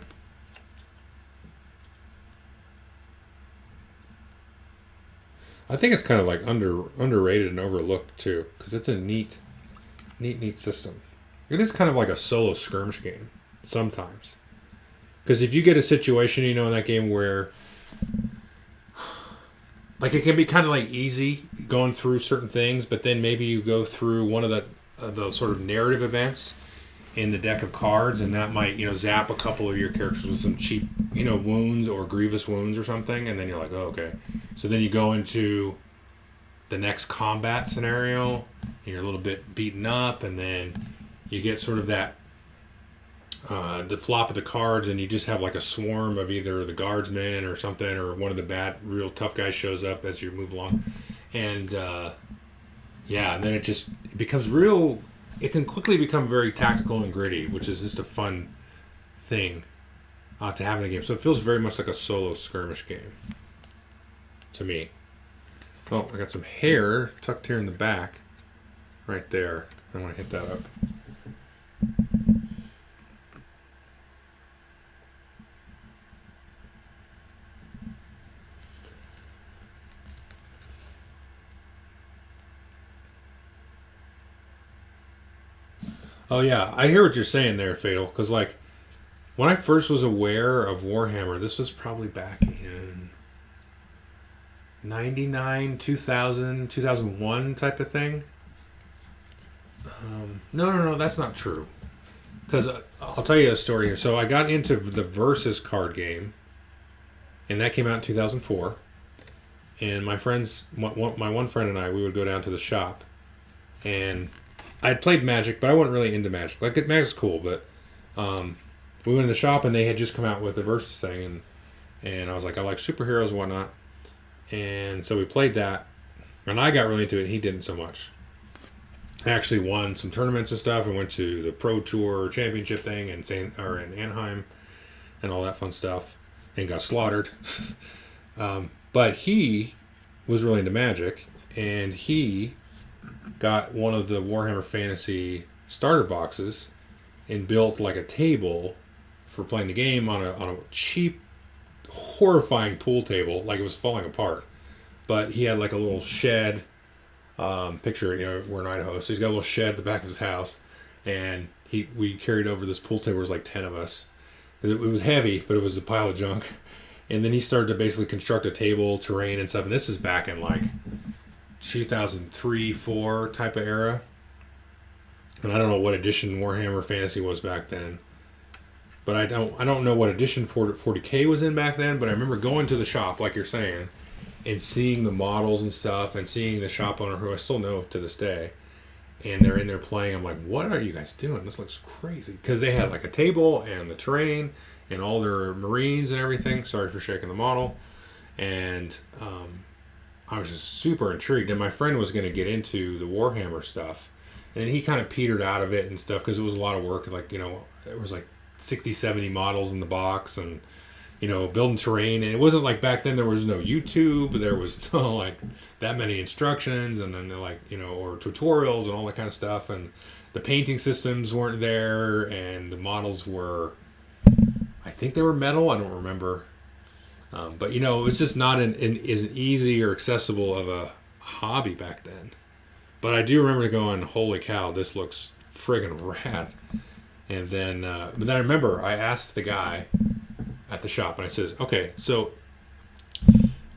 I think it's kind of like underrated and overlooked too, because it's a neat system. It is kind of like a solo skirmish game sometimes. Because if you get a situation, in that game where, like, it can be kind of like easy going through certain things, but then maybe you go through one of the sort of narrative events in the deck of cards, and that might zap a couple of your characters with some cheap wounds or grievous wounds or something, and then you're like, oh, okay. So then you go into the next combat scenario, and you're a little bit beaten up, and then you get sort of that the flop of the cards, and you just have like a swarm of either the guardsmen or something, or one of the bad, real tough guys shows up as you move along, and and then it becomes real. It can quickly become very tactical and gritty, which is just a fun thing to have in the game. So it feels very much like a solo skirmish game to me. Oh, I got some hair tucked here in the back, right there. I want to hit that up. Oh yeah, I hear what you're saying there, Fatal. Because like, when I first was aware of Warhammer, this was probably back in 99, 2000, 2001 type of thing. No, that's not true. Because I'll tell you a story here. So I got into the Versus card game, and that came out in 2004. And my one friend and I, we would go down to the shop, and I'd played Magic, but I wasn't really into Magic. Like, Magic's cool, but we went in the shop, and they had just come out with the Versus thing, and I was like, I like superheroes and whatnot. And so we played that, and I got really into it, and he didn't so much. I actually won some tournaments and stuff, and went to the Pro Tour Championship thing in Anaheim, and all that fun stuff, and got slaughtered. But he was really into Magic, and he got one of the Warhammer Fantasy starter boxes and built like a table for playing the game on a cheap, horrifying pool table, like it was falling apart. But he had like a little shed. Picture, we're in Idaho, so he's got a little shed at the back of his house, and we carried over this pool table. There was like 10 of us. It was heavy, but it was a pile of junk. And then he started to basically construct a table, terrain, and stuff. And this is back in like 2003, 4 type of era. And I don't know what edition Warhammer Fantasy was back then. But I don't know what edition 40K was in back then. But I remember going to the shop, like you're saying, and seeing the models and stuff, and seeing the shop owner, who I still know to this day. And they're in there playing. I'm like, what are you guys doing? This looks crazy. Because they had like a table and the terrain and all their Marines and everything. Sorry for shaking the model. And I was just super intrigued. And my friend was going to get into the Warhammer stuff. And he kind of petered out of it and stuff because it was a lot of work. Like, there was like 60, 70 models in the box, and, building terrain. And it wasn't like back then there was no YouTube. There was no like that many instructions, and then like, or tutorials and all that kind of stuff. And the painting systems weren't there, and the models were, I think they were metal. I don't remember. But, it was just not as easy or accessible of a hobby back then. But I do remember going, holy cow, this looks friggin' rad. And then, but then I remember I asked the guy at the shop, and I says, okay, so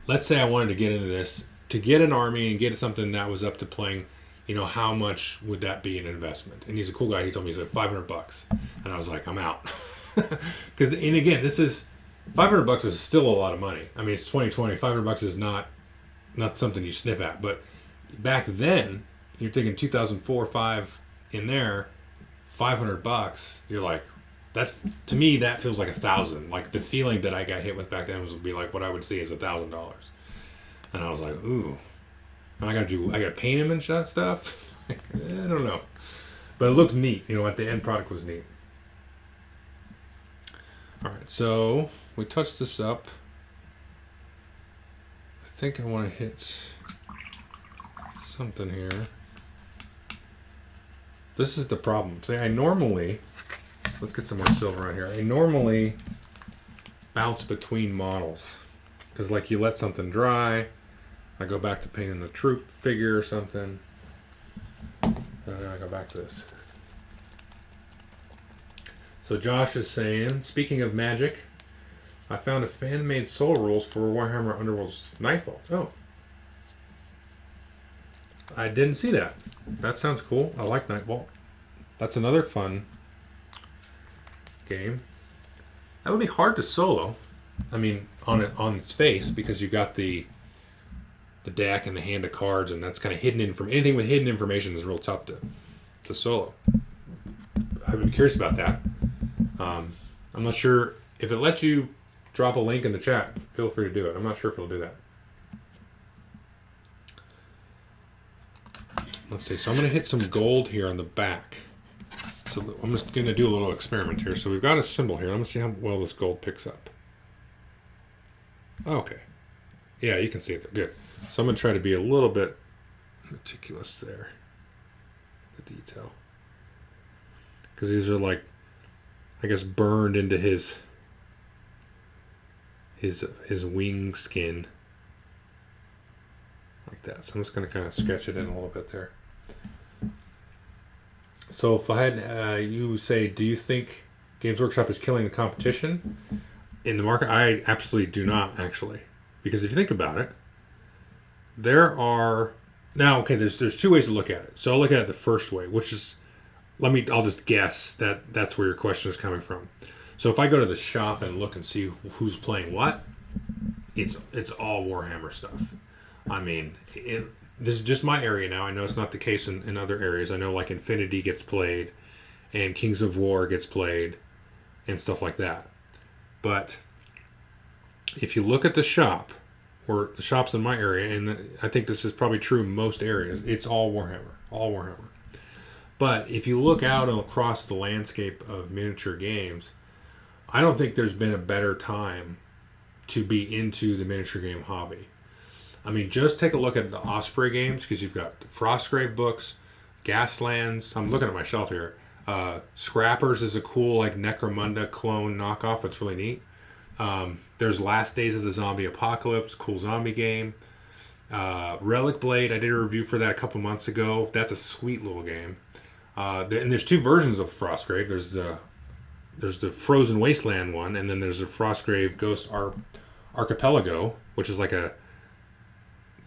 let's say I wanted to get into this, to get an army and get something that was up to playing, how much would that be an investment? And he's a cool guy. He told me, he's like, $500. And I was like, I'm out. Because, and again, this is, $500 is still a lot of money. I mean, it's 2020. $500 is not something you sniff at. But back then, you're thinking 2004, 5 in there, $500. You're like, that's, to me, that feels like $1,000. Like the feeling that I got hit with back then would be like what I would see as $1,000. And I was like, ooh, and I gotta paint him and that stuff. I don't know, but it looked neat. At the end product was neat. All right, so we touched this up. I think I want to hit something here. This is the problem. See, I normally... Let's get some more silver on here. I normally bounce between models. Because, like, you let something dry. I go back to painting the troop figure or something. And then I go back to this. So Josh is saying, speaking of magic, I found a fan-made soul rules for Warhammer Underworld's Nightfall. Oh. I didn't see that. That sounds cool. I like Nightfall. That's another fun game. That would be hard to solo. I mean, on its face, because you got the deck and the hand of cards, and that's kind of hidden anything with hidden information is real tough to solo. I would be curious about that. I'm not sure if it lets you drop a link in the chat. Feel free to do it. I'm not sure if it'll do that. Let's see. So I'm going to hit some gold here on the back. So I'm just going to do a little experiment here. So we've got a symbol here. I'm going to see how well this gold picks up. Okay. Yeah, you can see it there. Good. So I'm going to try to be a little bit meticulous there. The detail. Because these are like, I guess, burned into his wing skin. Like that. So I'm just going to kind of sketch it in a little bit there. So if I had you say, do you think Games Workshop is killing the competition in the market? I absolutely do not, actually. Because if you think about it, there are... Now, okay, there's two ways to look at it. So I'll look at it the first way, which is... I'll just guess that that's where your question is coming from. So if I go to the shop and look and see who's playing what, it's all Warhammer stuff. I mean, this is just my area now. I know it's not the case in other areas. I know like Infinity gets played and Kings of War gets played and stuff like that. But if you look at the shop, or the shops in my area, and I think this is probably true in most areas, it's all Warhammer. All Warhammer. But if you look out across the landscape of miniature games, I don't think there's been a better time to be into the miniature game hobby. I mean, just take a look at the Osprey games, because you've got the Frostgrave books, Gaslands. I'm looking at my shelf here. Scrappers is a cool like Necromunda clone knockoff. It's really neat. There's Last Days of the Zombie Apocalypse, cool zombie game. Relic Blade, I did a review for that a couple months ago. That's a sweet little game. And there's two versions of Frostgrave. There's the Frozen Wasteland one, and then there's the Frostgrave Ghost Archipelago, which is like a,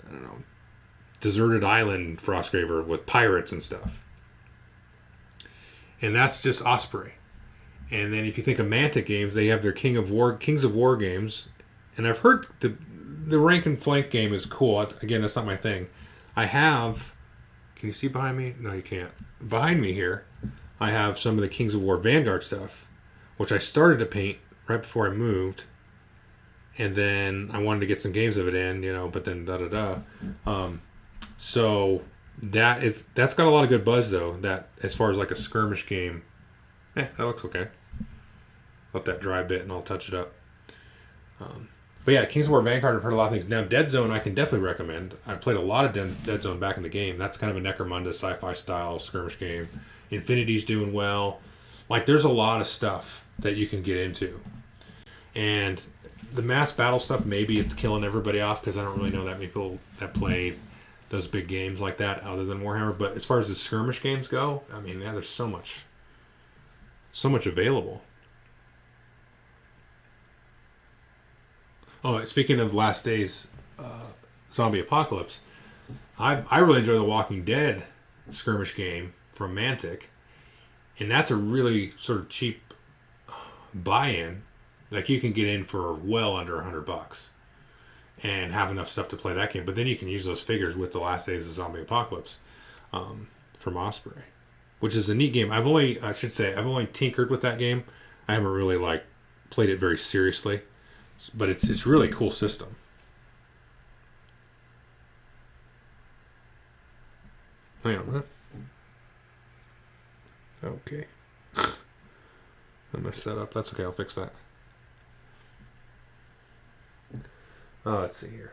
I don't know, deserted island Frostgraver with pirates and stuff. And that's just Osprey. And then if you think of Mantic games, they have their Kings of War games. And I've heard the rank and flank game is cool. Again, that's not my thing. I have... Can you see behind me? No, you can't. Behind me here, I have some of the Kings of War Vanguard stuff, which I started to paint right before I moved. And then I wanted to get some games of it in, but then so that's got a lot of good buzz, though, that as far as like a skirmish game, that looks okay. Let that dry a bit and I'll touch it up. But yeah, Kings of War Vanguard, I've heard a lot of things. Now, Dead Zone, I can definitely recommend. I played a lot of Dead Zone back in the game. That's kind of a Necromunda sci-fi style skirmish game. Infinity's doing well. Like, there's a lot of stuff that you can get into. And the mass battle stuff, maybe it's killing everybody off because I don't really know that many people that play those big games like that other than Warhammer. But as far as the skirmish games go, I mean, yeah, there's so much available. Oh, speaking of Last Days Zombie Apocalypse, I really enjoy the Walking Dead skirmish game from Mantic, and that's a really sort of cheap buy-in. Like, you can get in for well under $100 and have enough stuff to play that game. But then you can use those figures with the Last Days of Zombie Apocalypse from Osprey, which is a neat game. I've only tinkered with that game. I haven't really played it very seriously. But it's really cool system. Hang on a minute. Okay. I messed that up. That's okay. I'll fix that. Let's see here.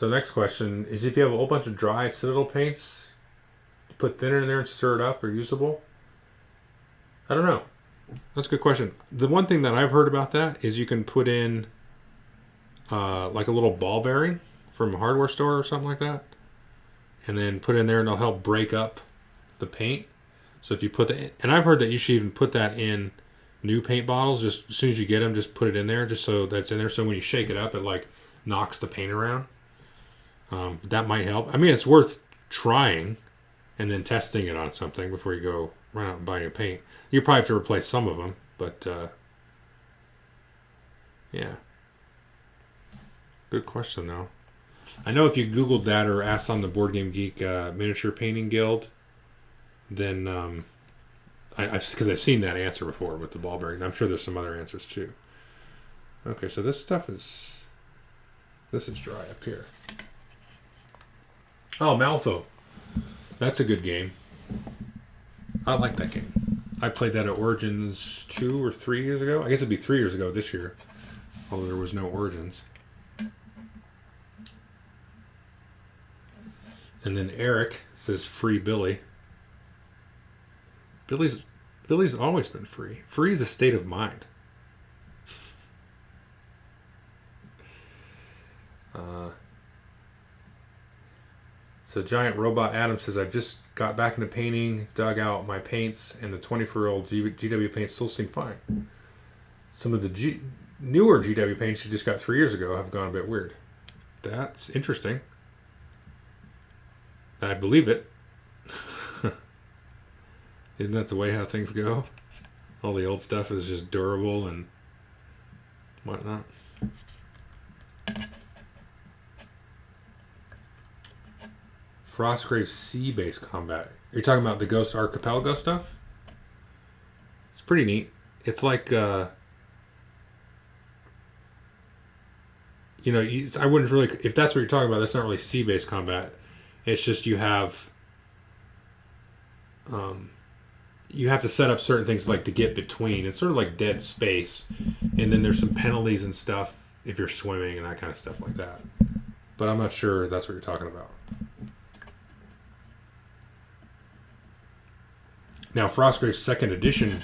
So the next question is, if you have a whole bunch of dry Citadel paints, you put thinner in there and stir it up or usable? I don't know. That's a good question. The one thing that I've heard about that is you can put in like a little ball bearing from a hardware store or something like that, and then put it in there and it'll help break up the paint. So if you put that, and I've heard that you should even put that in new paint bottles. Just as soon as you get them, just put it in there, just so that's in there. So when you shake it up, it like knocks the paint around. That might help. I mean, it's worth trying and then testing it on something before you go run out and buy new paint. You probably have to replace some of them, but yeah. Good question, though. I know if you Googled that or asked on the Board Game Geek Miniature Painting Guild, then because I've seen that answer before with the ball bearing. I'm sure there's some other answers too. Okay, so this is dry up here. Oh, Malifaux. That's a good game. I like that game. I played that at Origins 2 or 3 years ago. I guess it'd be 3 years ago this year, although there was no Origins. And then Eric says free Billy. Billy's always been free. Free is a state of mind. So Giant Robot Adam says, I just got back into painting, dug out my paints, and the 24-year-old GW paints still seem fine. Some of the newer GW paints you just got 3 years ago have gone a bit weird. That's interesting. I believe it. Isn't that the way how things go? All the old stuff is just durable and whatnot. Frostgrave sea-based combat. Are you talking about the Ghost Archipelago stuff? It's pretty neat. It's like, I wouldn't really, if that's what you're talking about, that's not really sea-based combat. It's just you have to set up certain things like to get between. It's sort of like Dead Space, and then there's some penalties and stuff if you're swimming and that kind of stuff like that. But I'm not sure that's what you're talking about. Now, Frostgrave's second edition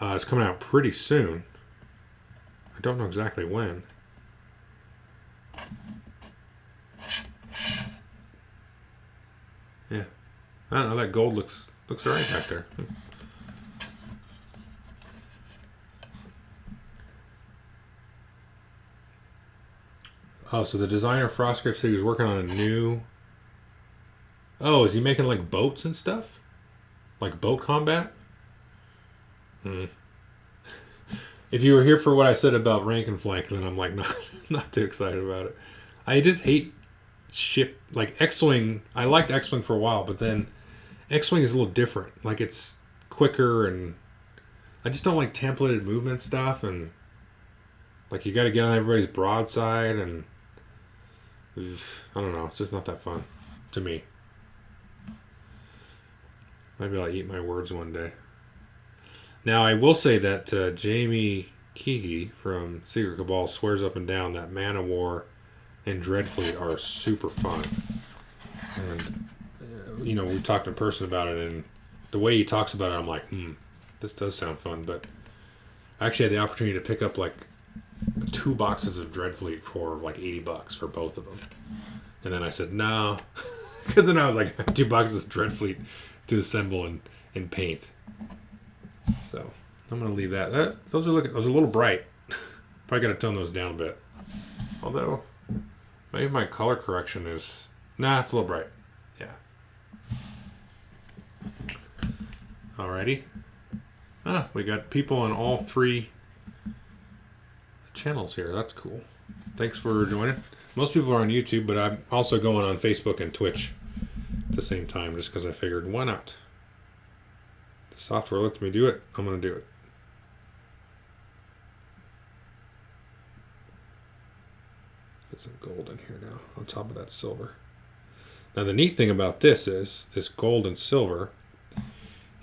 is coming out pretty soon. I don't know exactly when. Yeah, I don't know. That gold looks alright back there. Oh, so the designer Frostgrave said he was working on a new. Oh, is he making like boats and stuff? Like boat combat? If you were here for what I said about rank and flank, then I'm like not too excited about it. I just hate ship like X-Wing. I liked X-Wing for a while, but then X-Wing is a little different. Like it's quicker, and I just don't like templated movement stuff, and like you got to get on everybody's broadside, and I don't know. It's just not that fun to me. Maybe I'll eat my words one day. Now, I will say that Jamie Keegi from Secret Cabal swears up and down that Man of War and Dreadfleet are super fun. And, we've talked in person about it, and the way he talks about it, I'm like, this does sound fun. But I actually had the opportunity to pick up, like, 2 boxes of Dreadfleet for, like, $80 for both of them. And then I said, no. Because then I was like, 2 boxes of Dreadfleet to assemble and paint. So I'm gonna leave that. Those are a little bright. Probably gotta tone those down a bit. Although maybe my color correction is it's a little bright. Yeah. Alrighty. We got people on all 3 channels here. That's cool. Thanks for joining. Most people are on YouTube, but I'm also going on Facebook and Twitch at the same time, just because I figured, why not? The software lets me do it. I'm going to do it. Get some gold in here now on top of that silver. Now the neat thing about this is, this gold and silver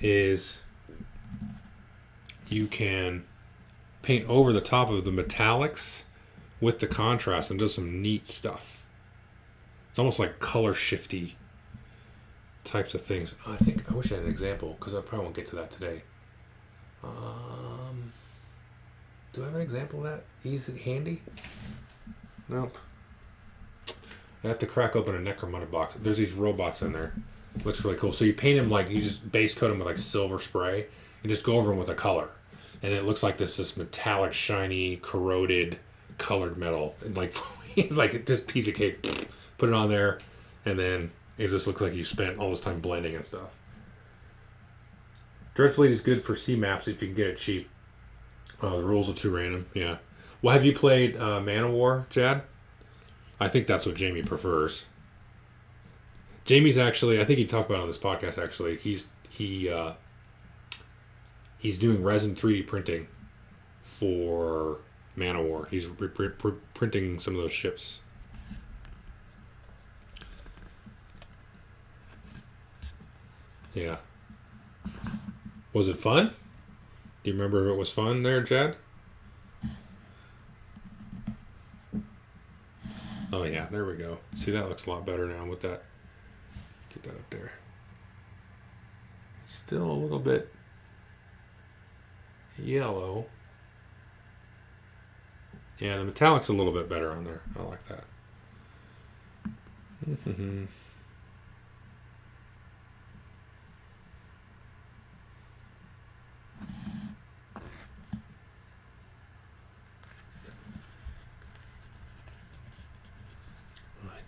is you can paint over the top of the metallics with the contrast and do some neat stuff. It's almost like color shifty types of things. I wish I had an example because I probably won't get to that today. Do I have an example of that? Easy, handy? Nope. I have to crack open a Necromunda box. There's these robots in there. Looks really cool. So you paint them you just base coat them with like silver spray and just go over them with a color. And it looks like this metallic, shiny, corroded, colored metal. And like this piece of cake. Put it on there, and then it just looks like you spent all this time blending and stuff. Dreadfleet is good for C maps if you can get it cheap. The rules are too random. Yeah. Well, have you played Man of War, Chad? I think that's what Jamie prefers. Jamie's actually, I think he talked about it on this podcast. Actually, he's doing resin 3D printing for Man of War. He's printing some of those ships. Yeah. Was it fun? Do you remember if it was fun there, Chad? Oh, yeah. There we go. See, that looks a lot better now with that. Get that up there. It's still a little bit yellow. Yeah, the metallic's a little bit better on there. I like that. Mm-hmm.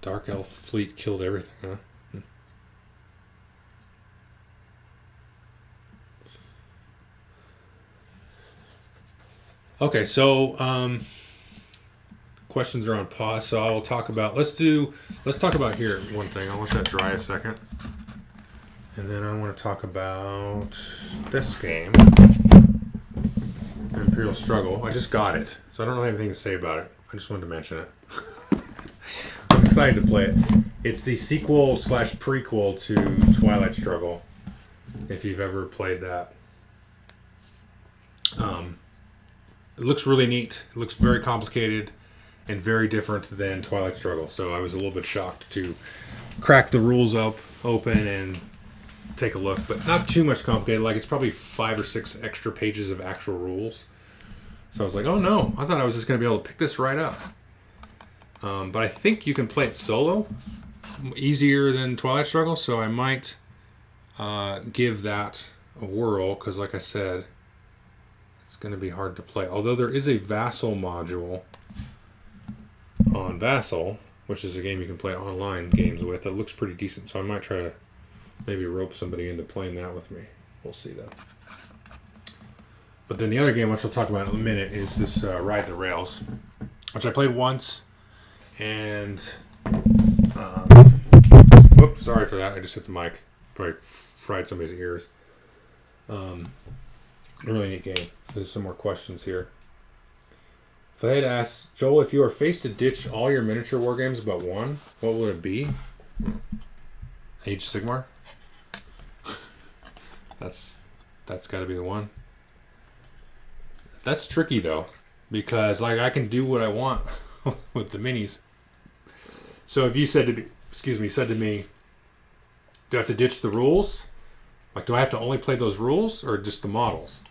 Dark Elf fleet killed everything, huh? Okay, so questions are on pause, so I will talk about let's talk about here one thing. I'll let that dry a second. And then I want to talk about this game. Imperial Struggle. I just got it, so I don't have anything to say about it. I just wanted to mention it. I'm excited to play it. It's the sequel / prequel to Twilight Struggle, if you've ever played that. It looks really neat. It looks very complicated and very different than Twilight Struggle. So I was a little bit shocked to crack the rules open and take a look. But not too much complicated. Like, it's probably 5 or 6 extra pages of actual rules. So I was like, oh no, I thought I was just going to be able to pick this right up. But I think you can play it solo, easier than Twilight Struggle, so I might give that a whirl, because like I said, it's going to be hard to play. Although there is a Vassal module on Vassal, which is a game you can play online games with, that looks pretty decent, so I might try to maybe rope somebody into playing that with me. We'll see, though. But then the other game, which I'll talk about in a minute, is this Ride the Rails, which I played once. And, whoops, sorry for that. I just hit the mic. Probably fried somebody's ears. Really neat game. There's some more questions here. Fahid asks, Joel, if you are faced to ditch all your miniature war games but one, what would it be? Age Sigmar? That's got to be the one. That's tricky, though, because, like, I can do what I want with the minis. So if you said to me, do I have to ditch the rules? Like, do I have to only play those rules or just the models?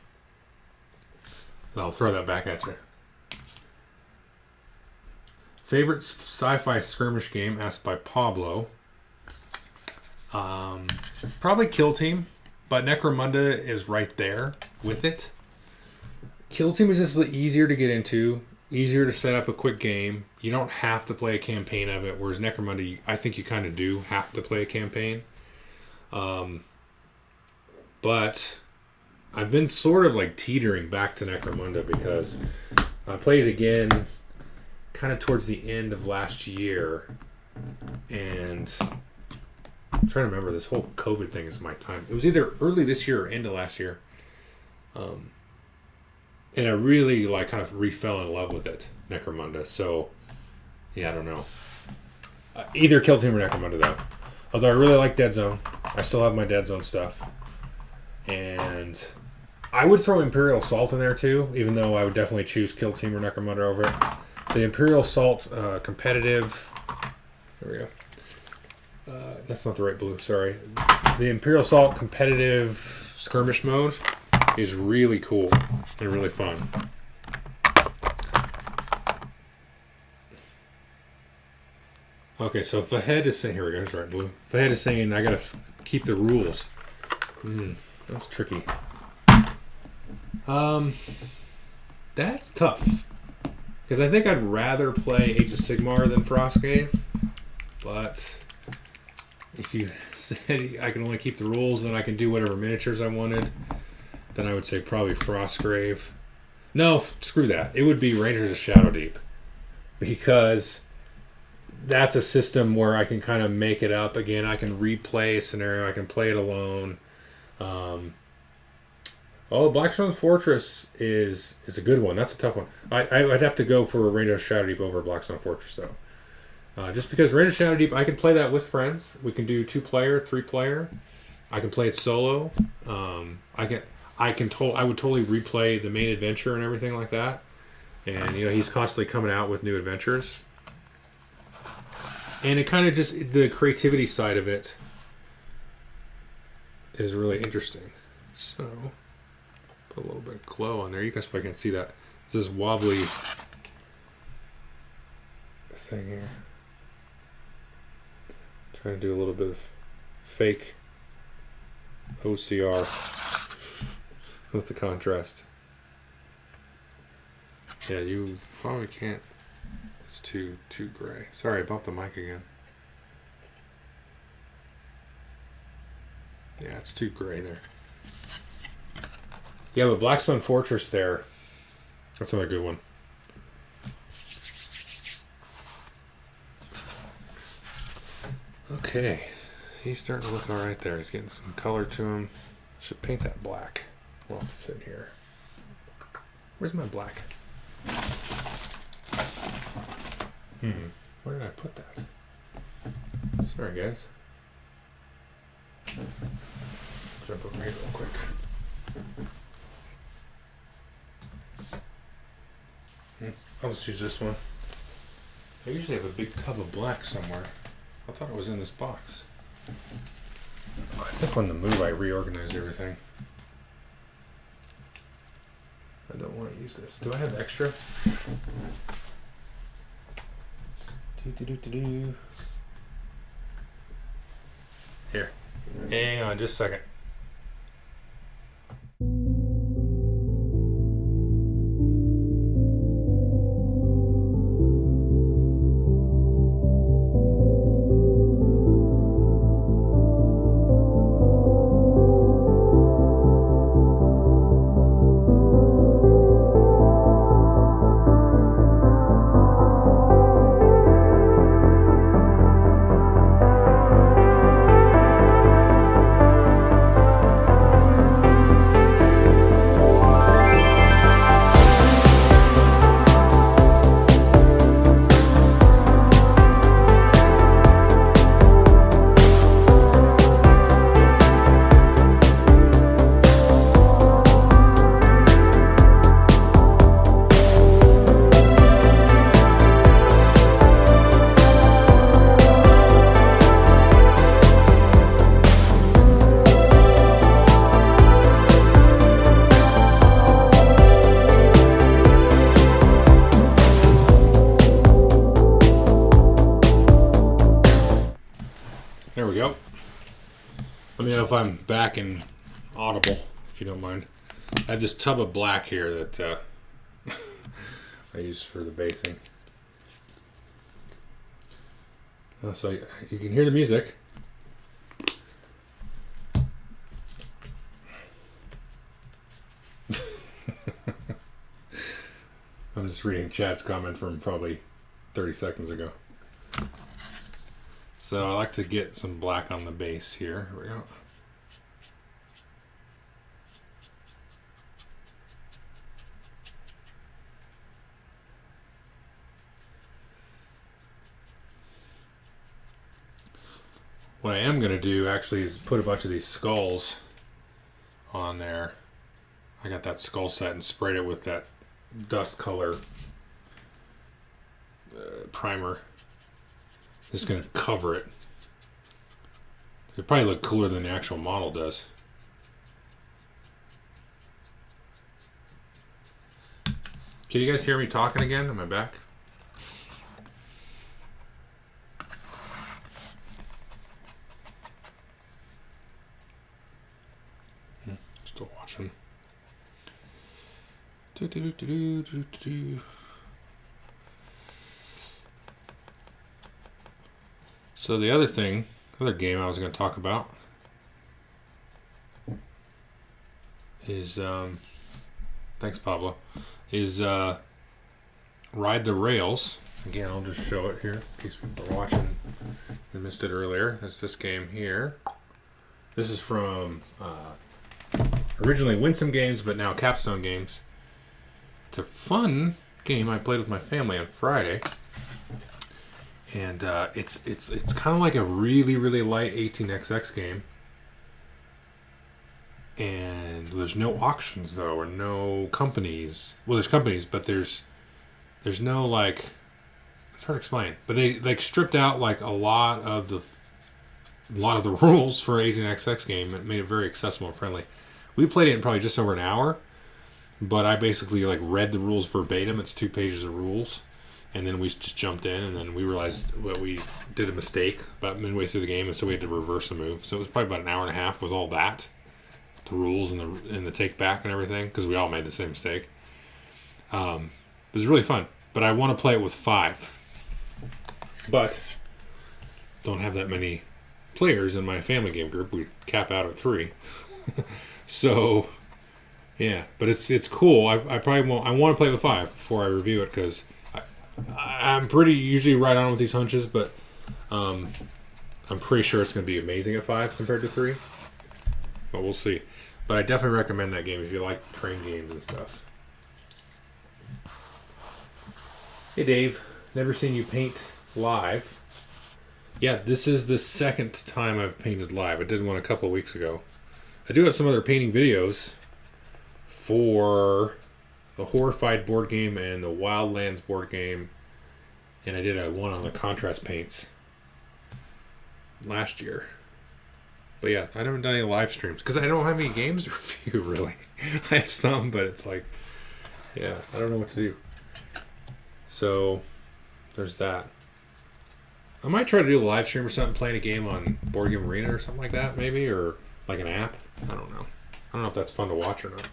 And I'll throw that back at you. Favorite sci-fi skirmish game, asked by Pablo. Probably Kill Team, but Necromunda is right there with it. Kill Team is just easier to get into. Easier to set up a quick game. You don't have to play a campaign of it, whereas Necromunda, I think you kind of do have to play a campaign. But I've been sort of like teetering back to Necromunda because I played it again kind of towards the end of last year, and I'm trying to remember, this whole COVID thing is my time. It was either early this year or end of last year. And I really kind of fell in love with it, Necromunda. So, yeah, I don't know. Either Kill Team or Necromunda, though. Although I really like Dead Zone. I still have my Dead Zone stuff. And I would throw Imperial Assault in there, too, even though I would definitely choose Kill Team or Necromunda over it. The Imperial Assault competitive... There we go. That's not the right blue, sorry. The Imperial Assault competitive skirmish mode is really cool and really fun. Okay, so Fahed is saying, here we go, that's right, blue. Fahed is saying I gotta keep the rules. That's tricky. That's tough. Because I think I'd rather play Age of Sigmar than Frostgrave. But if you said I can only keep the rules and I can do whatever miniatures I wanted, then I would say probably Frostgrave. No, screw that. It would be Rangers of Shadowdeep. Because that's a system where I can kind of make it up again. I can replay a scenario. I can play it alone. Blackstone's Fortress is a good one. That's a tough one. I'd have to go for Rangers of Shadowdeep over Blackstone Fortress, though. Just because Rangers of Shadowdeep, I can play that with friends. We can do 2-player, 3-player. I can play it solo. I would totally replay the main adventure and everything like that. And he's constantly coming out with new adventures. And it kind of just the creativity side of it is really interesting. So put a little bit of glow on there. You guys probably can't see that. It's this wobbly thing here. Trying to do a little bit of fake OCR with the contrast. Yeah, you probably can't. It's too gray. Sorry, I bumped the mic again. Yeah, it's too gray there. Yeah, but Blackstone Fortress there. That's another good one. Okay. He's starting to look alright there. He's getting some color to him. Should paint that black. Well, I'm sitting here. Where's my black? Where did I put that? Sorry, guys. Jump over here real quick. I'll just use this one. I usually have a big tub of black somewhere. I thought it was in this box. I think on the move I reorganized everything. I don't want to use this. Do I have extra? Here. Hang on just a second. There we go. Let me know if I'm back and audible, if you don't mind. I have this tub of black here that I use for the basing. So you can hear the music. I'm just reading chat's comment from probably 30 seconds ago. So I like to get some black on the base here. Here we go. What I am going to do actually is put a bunch of these skulls on there. I got that skull set and sprayed it with that dust color primer. Just going to cover it It probably look cooler than the actual model does. Can you guys hear me talking again? Am I back? Still watching. So the other game I was going to talk about is, thanks Pablo, is Ride the Rails. Again, I'll just show it here in case people are watching and missed it earlier. That's this game here. This is from originally Winsome Games, but now Capstone Games. It's a fun game I played with my family on Friday. And it's kind of like a really, really light 18xx game. And there's no auctions, though, or no companies. Well, there's companies, but there's no, like... It's hard to explain. But they, like, stripped out, like, a lot of the rules for an 18xx game and made it very accessible and friendly. We played it in probably just over an hour. But I basically, like, read the rules verbatim. It's 2 pages of rules. And then we just jumped in, and then we realized that we did a mistake about midway through the game, and so we had to reverse a move. So it was probably about an hour and a half with all that, the rules and the take back and everything, because we all made the same mistake. It was really fun, but I want to play it with 5. But don't have that many players in my family game group. We cap out at 3. So yeah, but it's cool. I probably won't. I want to play it with 5 before I review it, because I'm pretty usually right on with these hunches, but I'm pretty sure it's going to be amazing at 5 compared to 3. But we'll see. But I definitely recommend that game if you like train games and stuff. Hey Dave, never seen you paint live. Yeah, this is the second time I've painted live. I did one a couple of weeks ago. I do have some other painting videos for the Horrified board game and the Wildlands board game, and I did one on the contrast paints last year. But yeah, I haven't done any live streams because I don't have any games to review, really. I have some, but it's like, yeah, I don't know what to do. So there's that. I might try to do a live stream or something, playing a game on Board Game Arena or something like that, maybe, or like an app. I don't know. I don't know if that's fun to watch or not.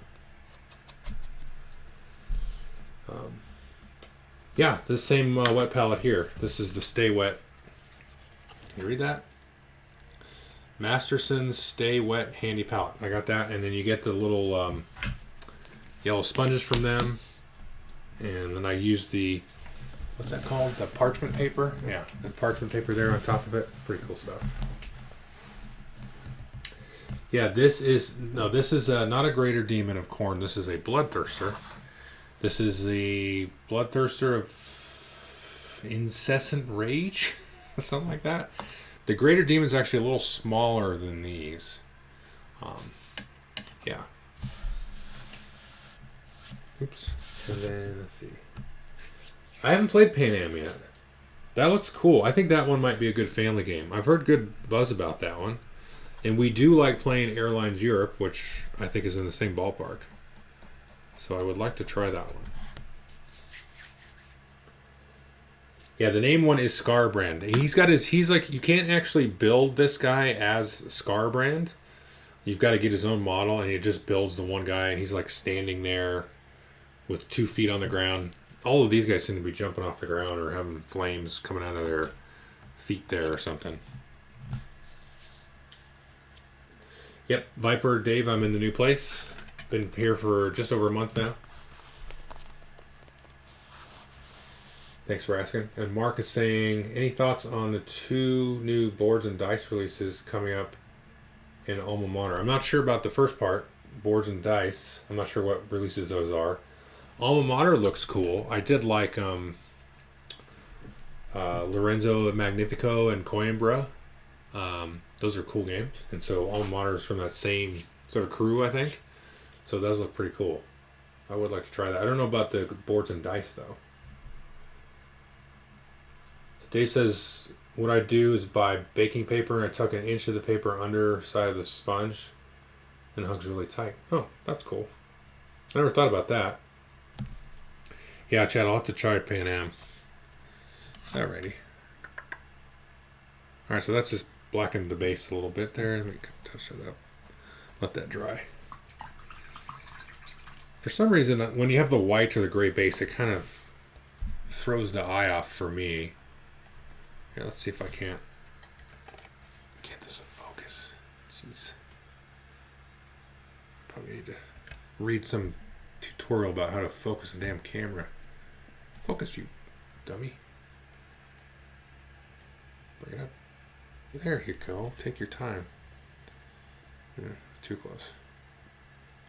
Yeah, this same wet palette here. This is the Stay Wet. Can you read that? Masterson's Stay Wet Handy Palette. I got that, and then you get the little yellow sponges from them, and then I use the, what's that called? The parchment paper? Yeah, the parchment paper there on top of it. Pretty cool stuff. Yeah, this is not a Greater Demon of Corn. This is a Bloodthirster. This is the Bloodthirster of Incessant Rage, something like that. The Greater Demon's actually a little smaller than these. Yeah. Oops. And then, let's see. I haven't played Pan Am yet. That looks cool. I think that one might be a good family game. I've heard good buzz about that one. And we do like playing Airlines Europe, which I think is in the same ballpark. So I would like to try that one. Yeah, the name one is Scarbrand. He's like, you can't actually build this guy as Scarbrand. You've got to get his own model, and he just builds the one guy, and he's like standing there with 2 feet on the ground. All of these guys seem to be jumping off the ground or having flames coming out of their feet there or something. Yep, Viper Dave, I'm in the new place. Been here for just over a month now. Thanks for asking. And Mark is saying, any thoughts on the 2 new boards and dice releases coming up in Alma Mater? I'm not sure about the first part, boards and dice. I'm not sure what releases those are. Alma Mater looks cool. I did like Lorenzo Magnifico and Coimbra. Those are cool games. And so Alma Mater is from that same sort of crew, I think. So those look pretty cool. I would like to try that. I don't know about the boards and dice, though. Dave says, what I do is buy baking paper and I tuck an inch of the paper under side of the sponge and it hugs really tight. Oh, that's cool. I never thought about that. Yeah, Chad, I'll have to try Pan Am. Alrighty. Alright, so that's just blackened the base a little bit there. Let me touch that up. Let that dry. For some reason, when you have the white or the gray base, it kind of throws the eye off for me. Yeah, let's see if I can't get this in focus. Jeez. I probably need to read some tutorial about how to focus a damn camera. Focus, you dummy. Bring it up. There you go. Take your time. Yeah, it's too close.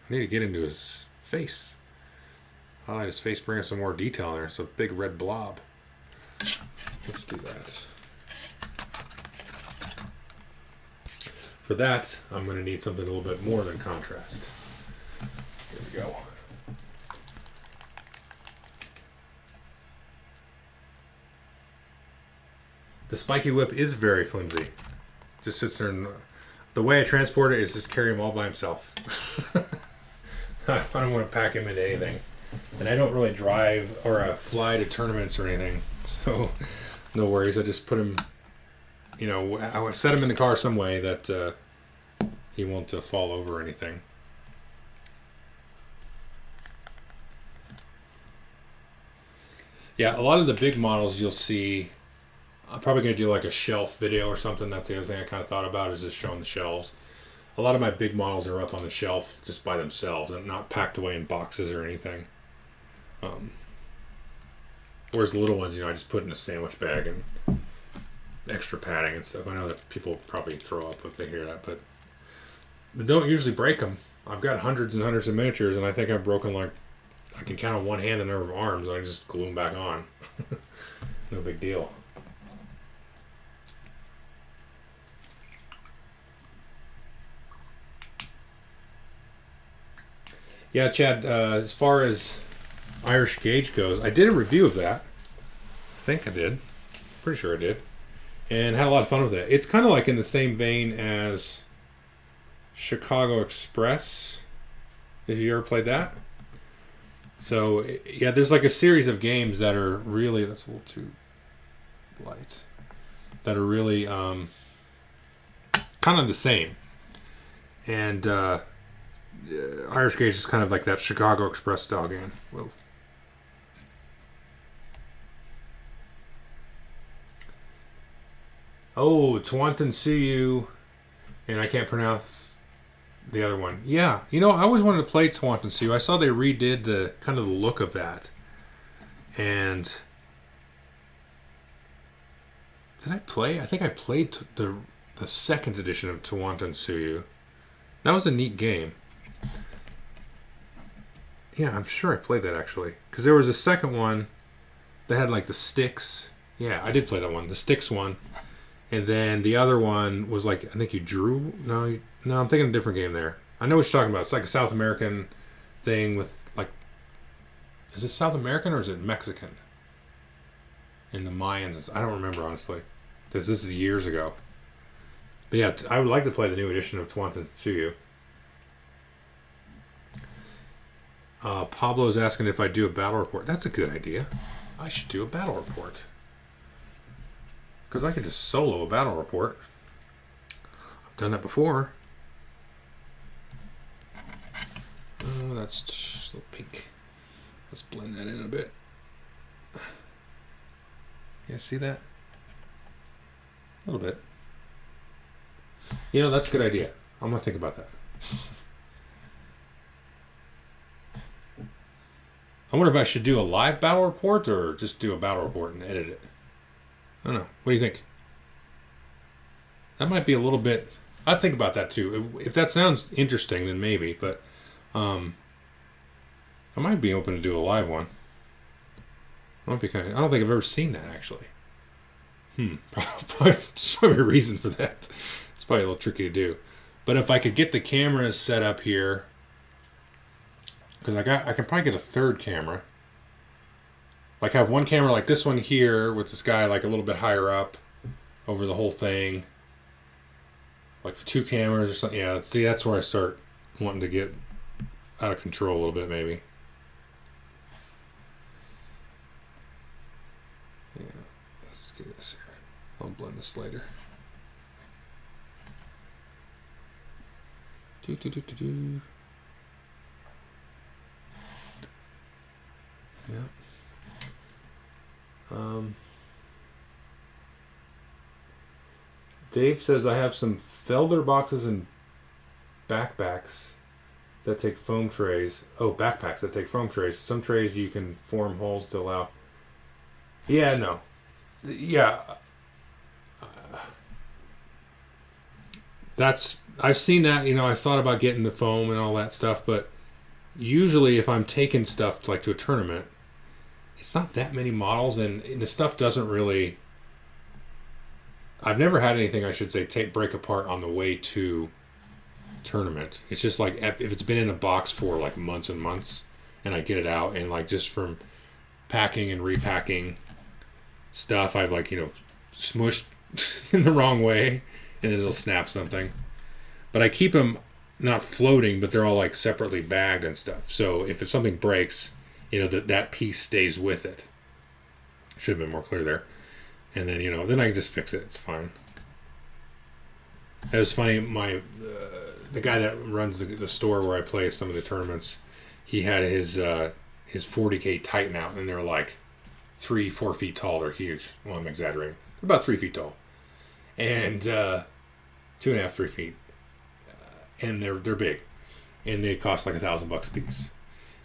I need to get into his face. Highlight his face, bring us some more detail in there. It's a big red blob. Let's do that. For that, I'm going to need something a little bit more than contrast. Here we go. The spiky whip is very flimsy. Just sits there and the way I transport it is just carry him all by himself. I don't want to pack him into anything. And I don't really drive or fly to tournaments or anything. So no worries. I just put him, you know, I set him in the car some way that he won't fall over or anything. Yeah, a lot of the big models you'll see, I'm probably going to do like a shelf video or something. That's the other thing I kind of thought about, is just showing the shelves. A lot of my big models are up on the shelf just by themselves and not packed away in boxes or anything. Whereas the little ones, you know, I just put in a sandwich bag and extra padding and stuff. I know that people probably throw up if they hear that, but they don't usually break them. I've got hundreds and hundreds of miniatures, and I think I've broken, like, I can count on one hand the number of arms, and I just glue them back on. No big deal. Yeah, Chad, as far as Irish Gauge goes, I did a review of that. I think I did. Pretty sure I did. And had a lot of fun with it. It's kind of like in the same vein as Chicago Express. Have you ever played that? So, yeah, there's like a series of games that are really... That's a little too light. That are really kind of the same. And... Irish Gauge is kind of like that Chicago Express style game. Whoa. Oh, Tawantin Suyu, and I can't pronounce the other one. Yeah, you know, I always wanted to play Tawantin Suyu. I saw they redid the kind of the look of that, and did I play? I think I played the second edition of Tawantin Suyu. That was a neat game. Yeah, I'm sure I played that actually. Because there was a second one that had like the sticks. Yeah, I did play that one. The sticks one. And then the other one was like, I think you drew. No, I'm thinking a different game there. I know what you're talking about. It's like a South American thing with like. Is it South American or is it Mexican? In the Mayans. I don't remember honestly. Because this is years ago. But yeah, I would like to play the new edition of Tawantin Suyu. Pablo's asking if I do a battle report. That's a good idea. I should do a battle report. Because I could just solo a battle report. I've done that before. Oh, that's just a little pink. Let's blend that in a bit. Yeah, see that? A little bit. You know, that's a good idea. I'm going to think about that. I wonder if I should do a live battle report or just do a battle report and edit it. I don't know. What do you think? That might be a little bit... I'd think about that too. If that sounds interesting, then maybe. But I might be open to do a live one. I don't think I've ever seen that, actually. Probably, there's probably a reason for that. It's probably a little tricky to do. But if I could get the cameras set up here... Because I can probably get a third camera. Like have one camera like this one here with this guy like a little bit higher up. over the whole thing. Like 2 cameras or something. Yeah, see, that's where I start wanting to get out of control a little bit, maybe. Yeah, let's get this here. I'll blend this later. Yeah. Dave says I have some Felder boxes and backpacks that take foam trays. Oh, backpacks that take foam trays. Some trays you can form holes to allow. Yeah, no. Yeah. I've seen that, I thought about getting the foam and all that stuff, but usually if I'm taking stuff to a tournament, it's not that many models, and the stuff doesn't really... I've never had anything, I should say, break apart on the way to tournament. It's just like if it's been in a box for months and months, and I get it out, and just from packing and repacking stuff, I've smushed in the wrong way, and then it'll snap something. But I keep them not floating, but they're all separately bagged and stuff. So if something breaks, that piece stays with it. Should have been more clear there. And then, then I can just fix it. It's fine. It was funny. The guy that runs the store where I play some of the tournaments, he had his 40K Titan out, and they're 3-4 feet tall. They're huge. Well, I'm exaggerating. They're about 3 feet tall, and 2.5, 3 feet, and they're big, and they cost $1,000 a piece.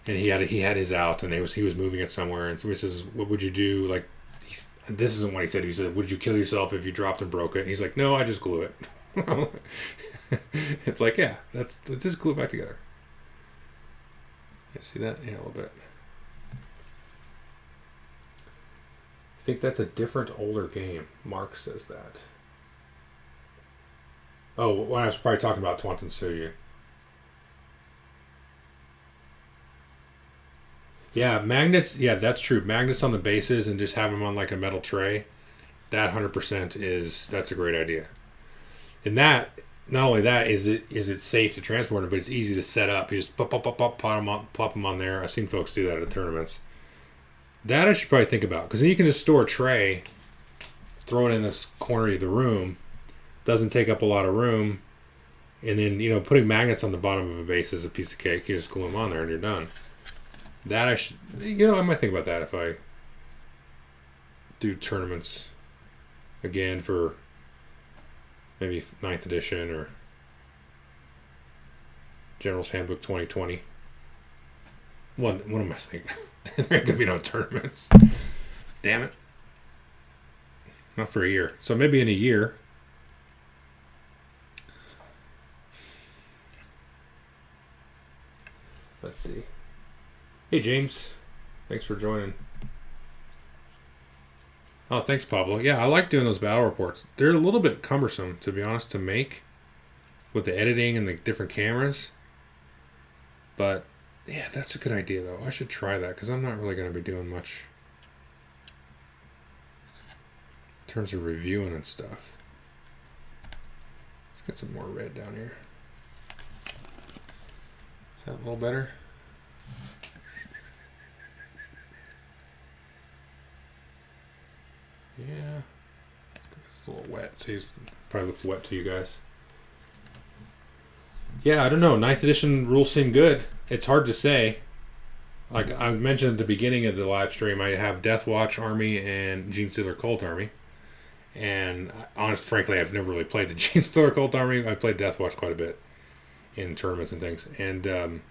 And he had his out, and he was moving it somewhere, and somebody says, "What would you do?" This isn't what he said. He said, "Would you kill yourself if you dropped and broke it?" And he's like, "No, I just glue it." It's yeah, that's just glue it back together. Yeah, see that? Yeah, a little bit. I think that's a different, older game. Mark says that. Oh, when I was probably talking about Twantin Suyu. Yeah, magnets. Yeah, that's true. Magnets on the bases and just have them on a metal tray. That 100% that's a great idea. And that, not only that, is it safe to transport them, but it's easy to set up. You just plop them on there. I've seen folks do that at tournaments. That I should probably think about, because then you can just store a tray, throw it in this corner of the room. Doesn't take up a lot of room, and then putting magnets on the bottom of a base is a piece of cake. You just glue them on there and you're done. That I should, I might think about that if I do tournaments again for maybe 9th edition or General's Handbook 2020. What am I saying? There ain't gonna be no tournaments. Damn it. Not for a year. So maybe in a year. Let's see. Hey, James. Thanks for joining. Oh, thanks, Pablo. Yeah, I like doing those battle reports. They're a little bit cumbersome, to be honest, to make with the editing and the different cameras. But, yeah, that's a good idea, though. I should try that, because I'm not really going to be doing much in terms of reviewing and stuff. Let's get some more red down here. Is that a little better? Yeah, it's a little wet. So it probably looks wet to you guys. Yeah, I don't know. 9th edition rules seem good. It's hard to say. Like I mentioned at the beginning of the live stream, I have Deathwatch Army and Gene Stealer Cult Army. And frankly, I've never really played the Gene Stealer Cult Army. I played Deathwatch quite a bit in tournaments and things. And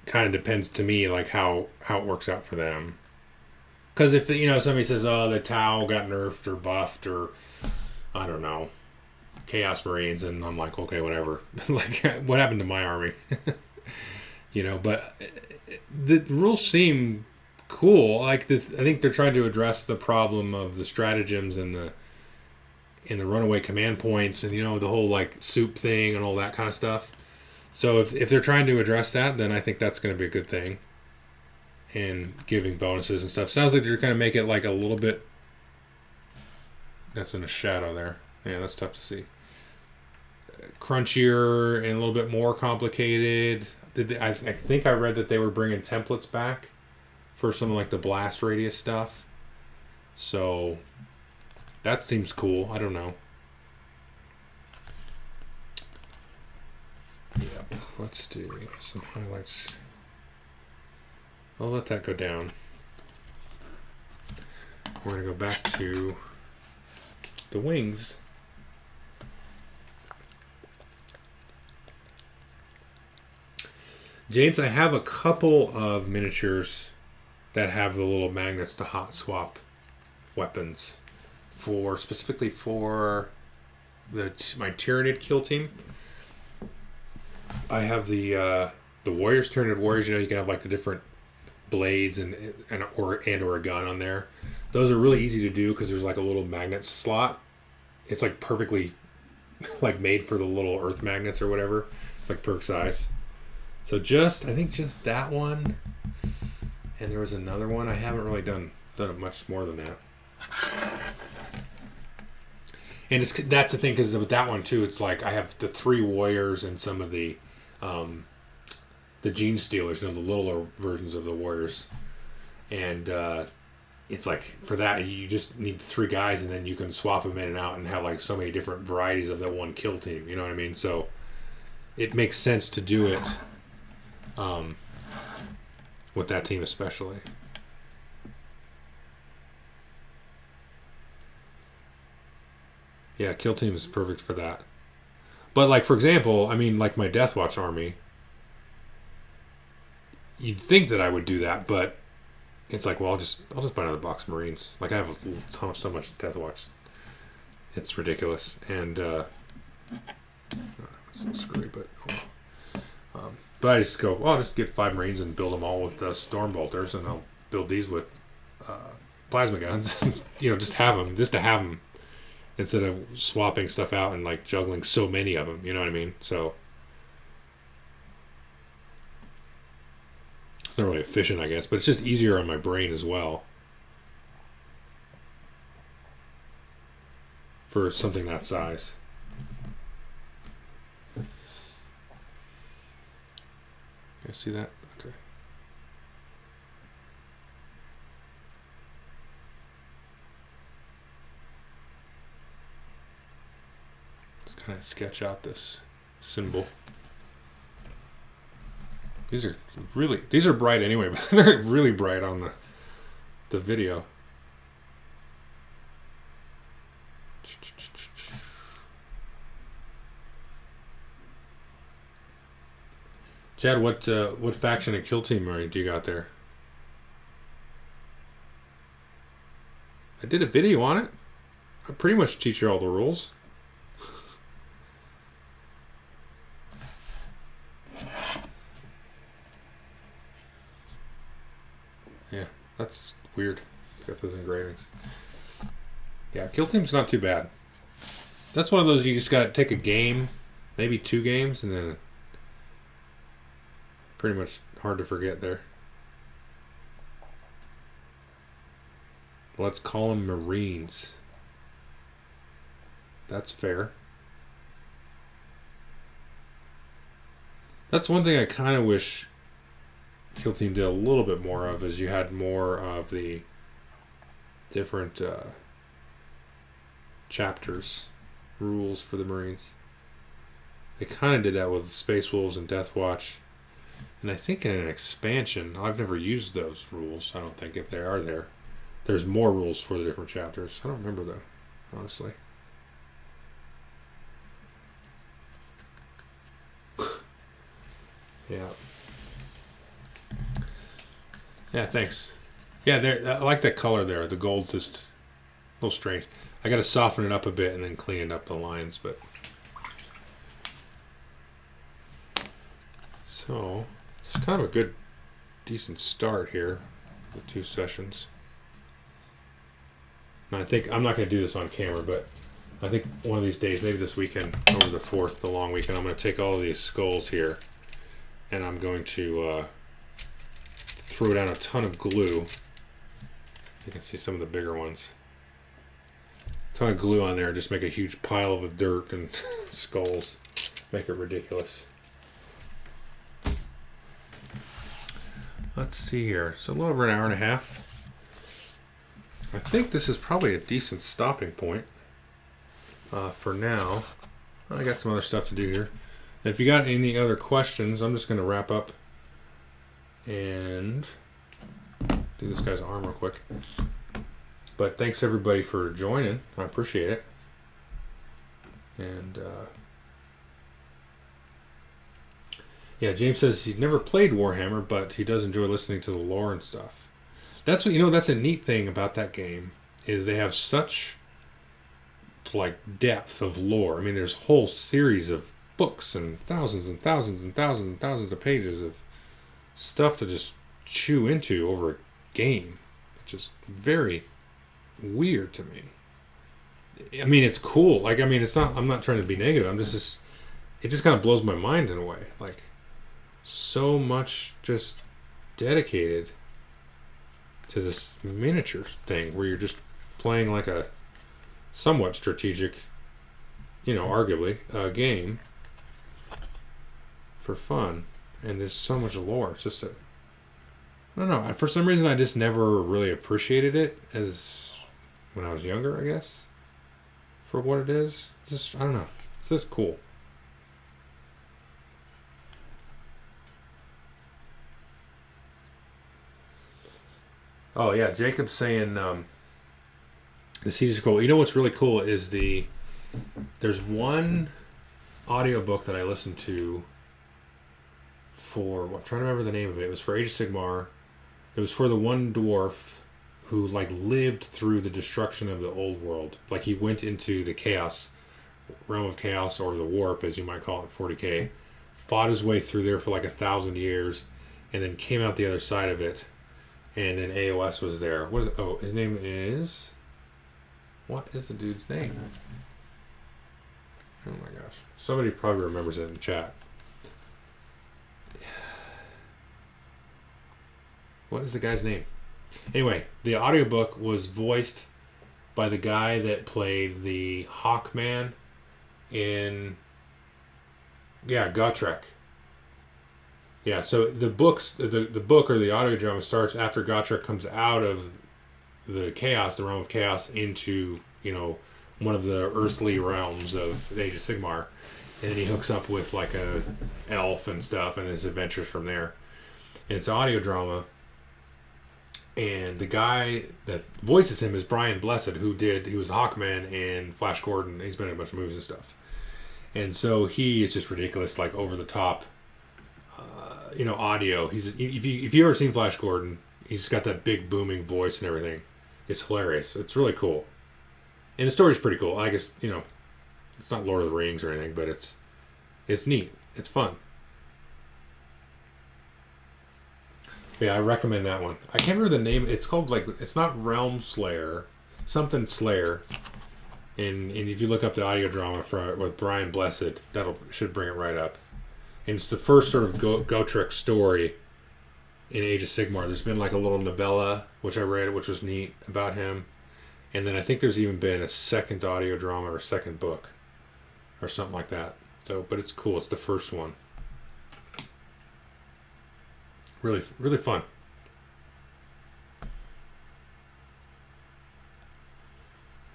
kind of depends to me how it works out for them. Because if somebody says, "Oh, the Tau got nerfed or buffed," or I don't know, Chaos Marines, and I'm like, okay, whatever. What happened to my army? But the rules seem cool. I think they're trying to address the problem of the stratagems and the runaway command points, and the whole soup thing and all that kind of stuff. So if they're trying to address that, then I think that's going to be a good thing. And giving bonuses and stuff. Sounds like they're going to make it a little bit that's in a shadow there. Yeah, that's tough to see. Crunchier and a little bit more complicated. I think I read that they were bringing templates back for some of like the blast radius stuff. So that seems cool. I don't know. Yep. Let's do some highlights. I'll let that go down. We're going to go back to the wings. James, I have a couple of miniatures that have the little magnets to hot swap weapons specifically for my Tyranid kill team. I have the Warriors, Tyranid Warriors. You know, you can have like the different blades and or a gun on there. Those are really easy to do because there's like a little magnet slot. It's like perfectly like made for the little earth magnets or whatever. It's like perk size. So I think just that one, and there was another one. I haven't really done it much more than that. And that's the thing, because with that one too, it's like I have the 3 warriors and some of the gene stealers, you know, the littler versions of the warriors, and it's like for that you just need 3 guys, and then you can swap them in and out and have like so many different varieties of that one kill team. You know what I mean? So it makes sense to do it with that team especially. Yeah, kill team is perfect for that. But like, for example, I mean, like my Deathwatch army, you'd think that I would do that, but it's like, well, I'll just buy another box of Marines. Like I have so much Deathwatch, it's ridiculous. And it's screwy, but but I just go, well, I'll just get 5 Marines and build them all with storm bolters, and I'll build these with plasma guns. You know, just to have them. Instead of swapping stuff out and like juggling so many of them, you know what I mean? So it's not really efficient, I guess, but it's just easier on my brain as well for something that size. You see that? Okay. Kind of sketch out this symbol. These are bright anyway, but they're really bright on the video. Chad, what faction and kill team do you got there? I did a video on it. I pretty much teach you all the rules. Yeah, that's weird. It's got those engravings. Yeah, kill team's not too bad. That's one of those you just gotta take a game, maybe 2 games, and then pretty much hard to forget there. Let's call them Marines. That's fair. That's one thing I kind of wish Kill Team did a little bit more of, is you had more of the different chapters, rules for the Marines. They kind of did that with Space Wolves and Deathwatch. And I think in an expansion, I've never used those rules, I don't think, if they are there. There's more rules for the different chapters. I don't remember though, honestly. Yeah. Yeah, thanks. Yeah, I like that color there. The gold's just a little strange. I got to soften it up a bit and then clean it up the lines, but so it's kind of a good, decent start here. The 2 sessions. And I think I'm not going to do this on camera, but I think one of these days, maybe this weekend, over the 4th, the long weekend, I'm going to take all of these skulls here, and I'm going to throw down a ton of glue. You can see some of the bigger ones. A ton of glue on there, just make a huge pile of dirt and skulls. Make it ridiculous. Let's see here. So a little over an hour and a half. I think this is probably a decent stopping point for now. I got some other stuff to do here. If you got any other questions, I'm just going to wrap up and do this guy's arm real quick. But thanks everybody for joining. I appreciate it. And yeah, James says he'd never played Warhammer, but he does enjoy listening to the lore and stuff. That's what, that's a neat thing about that game, is they have such like depth of lore. I mean, there's a whole series of books and thousands and thousands and thousands and thousands of pages of stuff to just chew into over a game, which is very weird to me. I mean, it's cool. Like, I mean, it's not. I'm not trying to be negative. I'm just it just kind of blows my mind in a way. Like, so much just dedicated to this miniature thing where you're just playing like a somewhat strategic, arguably, game for fun. And there's so much lore. It's just I don't know. For some reason, I just never really appreciated it as when I was younger, I guess, for what it is. It's just, I don't know. It's just cool. Oh, yeah. Jacob's saying the CD is cool. You know what's really cool is there's one audiobook that I listened to for, I'm trying to remember the name of it. It was for Age of Sigmar. It was for the one dwarf who lived through the destruction of the old world. Like, he went into the chaos, realm of chaos, or the warp, as you might call it, 40K, fought his way through there for 1,000 years, and then came out the other side of it. And then AOS was there. His name is... What is the dude's name? Oh my gosh. Somebody probably remembers it in the chat. What is the guy's name? Anyway, the audiobook was voiced by the guy that played the Hawkman in... Gotrek. Yeah, so the book or the audio drama starts after Gotrek comes out of the chaos, the realm of chaos, into, one of the earthly realms of the Age of Sigmar. And then he hooks up with a elf and stuff and his adventures from there. And it's audio drama. And the guy that voices him is Brian Blessed, he was Hawkman in Flash Gordon. He's been in a bunch of movies and stuff. And so he is just ridiculous, over the top, audio. If you ever seen Flash Gordon, he's got that big booming voice and everything. It's hilarious. It's really cool. And the story's pretty cool. I guess, it's not Lord of the Rings or anything, but it's neat. It's fun. Yeah, I recommend that one. I can't remember the name. It's called, it's not Realm Slayer, something Slayer. And if you look up the audio drama with Brian Blessed, should bring it right up. And it's the first sort of Gotrek story in Age of Sigmar. There's been a little novella, which I read, which was neat, about him. And then I think there's even been a second audio drama or a second book or something like that. So, but it's cool. It's the first one. Really, really fun.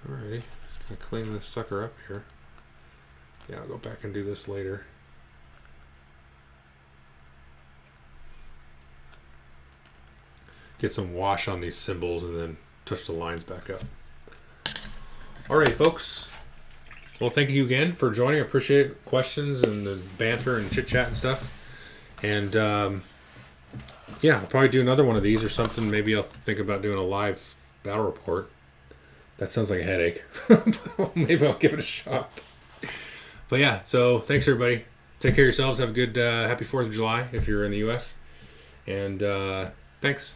Alrighty. Just going to clean this sucker up here. Yeah, I'll go back and do this later. Get some wash on these symbols and then touch the lines back up. Alright, folks. Well, thank you again for joining. I appreciate it. Questions and the banter and chit chat and stuff. And I'll probably do another one of these or something. Maybe I'll think about doing a live battle report. That sounds like a headache. Maybe I'll give it a shot. But yeah, so thanks everybody. Take care of yourselves. Have a good happy 4th of July if you're in the U.S. And thanks.